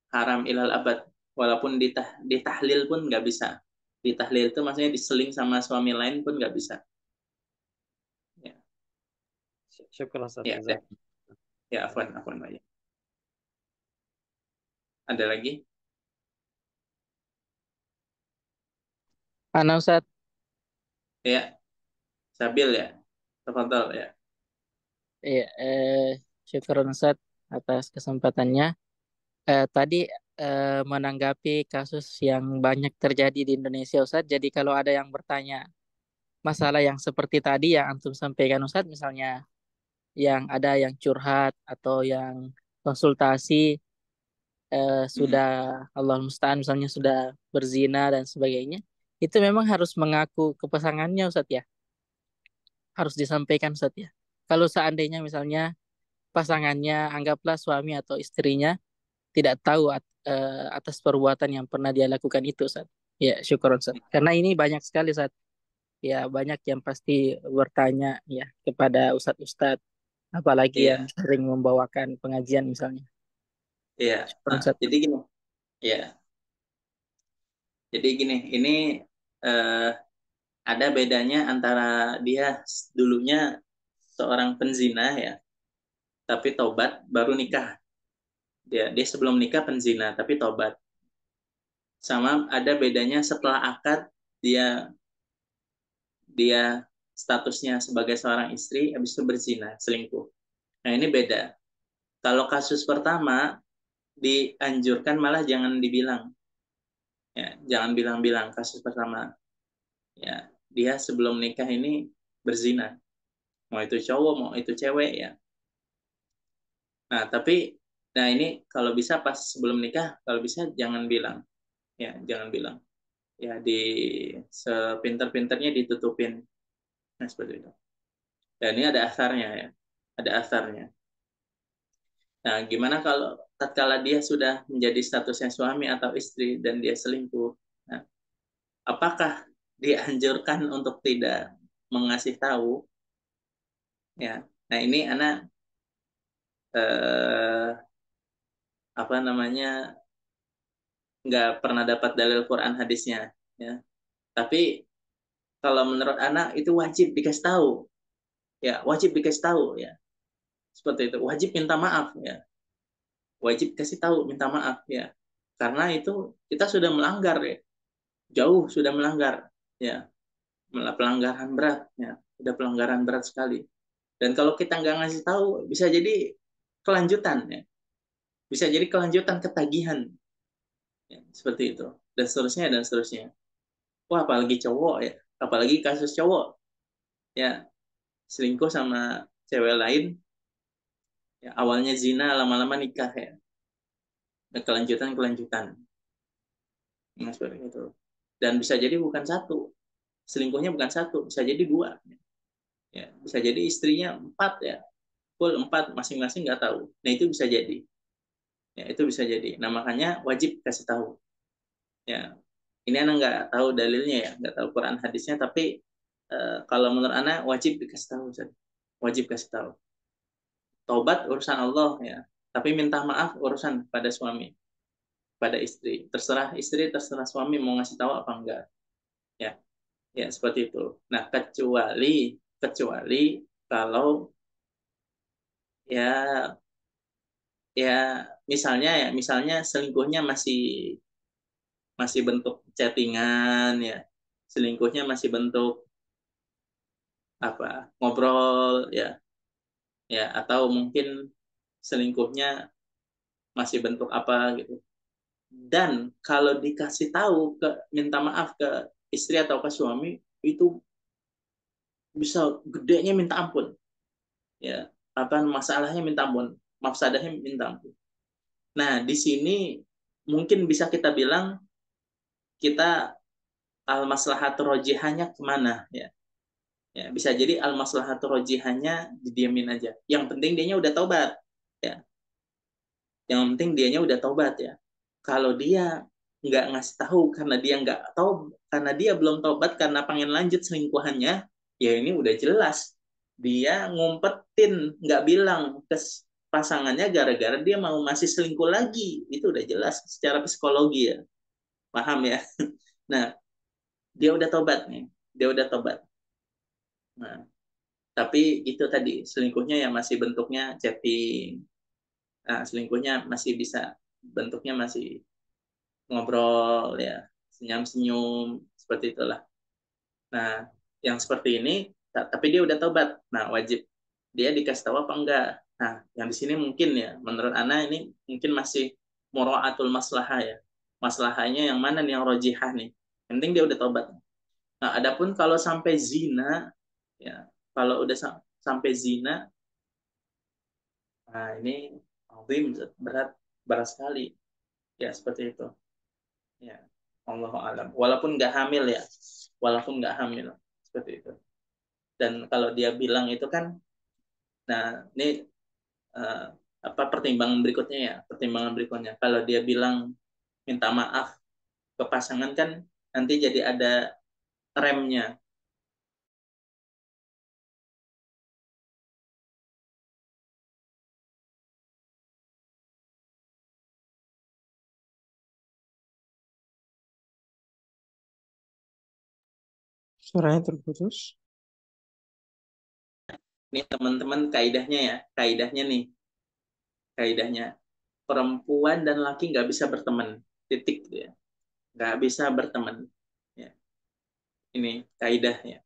Haram ilal abad. Walaupun ditahlil pun nggak bisa. Ditahlil itu maksudnya diseling sama suami lain pun nggak bisa. Ya, syukur Ustaz ya, ya, Izak. ya, afwan aja. Ada lagi? Ana Ustaz, Ya, Sabil ya. Tafadhal ya. ya, syukur Ustaz atas kesempatannya. Tadi menanggapi kasus yang banyak terjadi di Indonesia Ustaz. Jadi kalau ada yang bertanya masalah yang seperti tadi yang antum sampaikan Ustaz, misalnya yang ada yang curhat atau yang konsultasi Mm-mm. sudah Allah musta'an misalnya sudah berzina dan sebagainya, itu memang harus mengaku ke pasangannya Ustaz ya, harus disampaikan Ustaz ya. Kalau seandainya misalnya pasangannya, anggaplah suami atau istrinya tidak tahu atas perbuatan yang pernah dia lakukan itu Ustaz. Ya, syukur Ustaz. Karena ini banyak sekali Ustaz. Ya, banyak yang pasti bertanya ya kepada ustadz-ustadz, apalagi yang Iya, sering membawakan pengajian misalnya. iya. Syukur Ustaz. Jadi gini, ya. Jadi gini, ini eh, ada bedanya antara dia dulunya seorang penzina ya, tapi tobat baru nikah. Dia sebelum nikah penzina tapi tobat. Sama ada bedanya setelah akad, dia dia statusnya sebagai seorang istri habis itu berzina, selingkuh. Nah, ini beda. Kalau kasus pertama dianjurkan malah jangan dibilang ya, jangan bilang-bilang kasus pertama ya. Dia sebelum nikah ini berzina, mau itu cowok mau itu cewek ya. Nah, tapi nah ini kalau bisa pas sebelum nikah, kalau bisa jangan bilang ya, jangan bilang ya, di sepinter-pinternya ditutupin. Nah, seperti itu. Dan ini ada asarnya ya, ada asarnya. Nah, gimana kalau tatkala dia sudah menjadi statusnya suami atau istri dan dia selingkuh? Nah, apakah dianjurkan untuk tidak mengasih tahu? Ya, nah ini anak apa namanya, nggak pernah dapat dalil Quran hadisnya. Ya, tapi kalau menurut anak itu wajib dikasih tahu. Ya, wajib dikasih tahu ya. Seperti itu. Wajib minta maaf ya. Wajib kasih tahu minta maaf ya. Karena itu kita sudah melanggar ya. Jauh sudah melanggar ya. Pelanggaran berat ya. Udah pelanggaran berat sekali. Dan kalau kita nggak ngasih tahu, bisa jadi kelanjutan ya. Bisa jadi kelanjutan ketagihan ya, seperti itu dan seterusnya. Wah, apalagi cowok ya, apalagi kasus cowok ya, selingkuh sama cewek lain ya, awalnya zina lama-lama nikah ya, kelanjutan nah, seperti itu. Dan bisa jadi bukan satu, selingkuhnya bukan satu, bisa jadi dua ya, bisa jadi istrinya empat ya, full empat masing-masing nggak tahu. Nah itu bisa jadi ya, itu bisa jadi. Nah makanya wajib kasih tahu ya. Ini anak nggak tahu dalilnya ya, nggak tahu Quran hadisnya, tapi kalau menurut anak wajib dikasih tahu, wajib kasih tahu. Taubat urusan Allah ya, tapi minta maaf urusan pada suami, pada istri. Terserah istri, terserah suami mau ngasih tahu apa enggak. Ya, ya seperti itu. Nah, kecuali kalau ya ya misalnya selingkuhnya masih masih bentuk chattingan ya. Selingkuhnya masih bentuk apa? Ngobrol ya. Ya, atau mungkin selingkuhnya masih bentuk apa gitu. Dan kalau dikasih tahu minta maaf ke istri atau ke suami itu bisa gedenya minta ampun ya, apa masalahnya minta ampun, mafsadahnya minta ampun. Nah di sini mungkin bisa kita bilang kita al maslahat rojihannya kemana ya. Ya bisa jadi al maslahat rojihannya didiamin aja, yang penting dianya udah taubat ya, yang penting dianya udah taubat ya. Kalau dia nggak ngasih tahu karena dia nggak tahu, karena dia belum taubat karena pengen lanjut selingkuhannya, ya ini udah jelas dia ngumpetin nggak bilang ke pasangannya gara-gara dia mau masih selingkuh lagi. Itu udah jelas secara psikologi ya, paham ya. Nah dia udah taubat nih, dia udah taubat. Nah tapi itu tadi selingkuhnya yang masih bentuknya chatting. Nah, selingkuhnya masih bisa bentuknya masih ngobrol ya, senyum-senyum seperti itulah. Nah, yang seperti ini tapi dia udah tobat. Nah, wajib dia dikasih tahu apa enggak. Nah, yang di sini mungkin ya menurut Ana ini mungkin masih muraatul maslahah ya. Maslahahnya yang mana nih yang rojihah nih? Penting dia udah tobat. Nah, adapun kalau sampai zina ya, kalau udah sampai zina, nah ini azim, berat berat sekali ya, seperti itu. Ya, Allah alam. Walaupun nggak hamil ya, walaupun nggak hamil seperti itu. Dan kalau dia bilang itu kan, nah ini eh, apa pertimbangan berikutnya ya, pertimbangan berikutnya. Kalau dia bilang minta maaf ke pasangan kan nanti jadi ada remnya. Suaranya terputus. Ini teman-teman kaidahnya ya, kaidahnya nih, kaidahnya perempuan dan laki nggak bisa berteman, titik gitu ya, nggak bisa berteman. Ya, ini kaidahnya.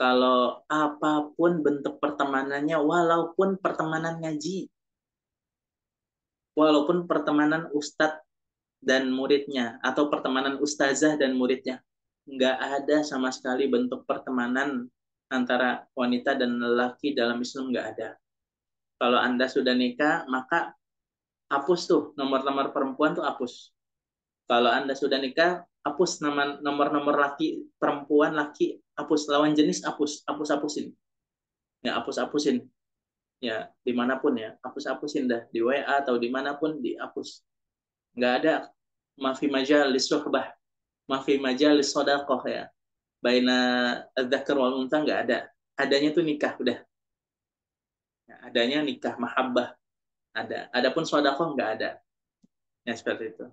Kalau apapun bentuk pertemanannya, walaupun pertemanan ngaji, walaupun pertemanan ustadz dan muridnya, atau pertemanan ustazah dan muridnya, nggak ada sama sekali bentuk pertemanan antara wanita dan lelaki dalam Islam, nggak ada. Kalau Anda sudah nikah, maka hapus tuh nomor-nomor perempuan tuh hapus. Kalau Anda sudah nikah, hapus nama nomor-nomor laki, perempuan, laki, hapus, lawan jenis hapus, hapus-hapusin. Ya, hapus-hapusin. Ya dimanapun ya, hapus-hapusin dah, di WA atau dimanapun dihapus. Nggak ada mafi majalis suhbah, mafi majalis sodakoh ya, baina adzakar wal unta, nggak ada. Adanya tuh nikah udah, ya, adanya nikah mahabbah ada. Adapun sodakoh nggak ada ya, seperti itu.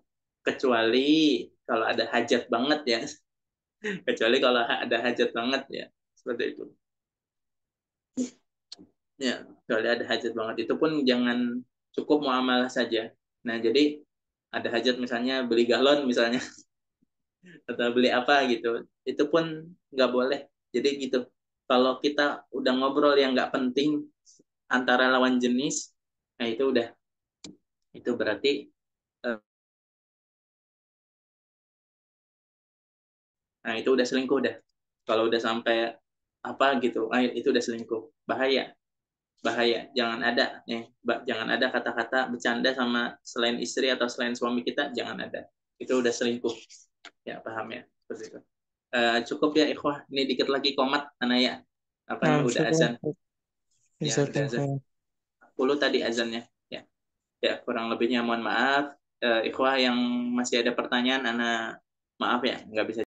Kecuali kalau ada hajat banget ya, kecuali kalau ada hajat banget ya, seperti itu. Ya, kalau ada hajat banget itu pun jangan, cukup muamalah saja. Nah, jadi ada hajat misalnya beli galon misalnya, atau beli apa gitu, itu pun nggak boleh. Jadi gitu. Kalau kita udah ngobrol yang nggak penting antara lawan jenis, Nah itu udah, itu berarti eh, nah itu udah selingkuh dah. Kalau udah sampai apa gitu, itu udah selingkuh. Bahaya, bahaya. Jangan ada nih, jangan ada kata-kata bercanda sama selain istri atau selain suami kita, jangan ada. Itu udah selingkuh. Ya, paham ya? Seperti itu. Cukup ya ikhwah, ini dikit lagi komat Anaya. Apa ini Nah, udah syukur. azan? Ya, udah Jazakum azan. khair. 10 tadi azannya. Ya, ya kurang lebihnya mohon maaf. Ikhwah yang masih ada pertanyaan, Ana maaf ya, nggak bisa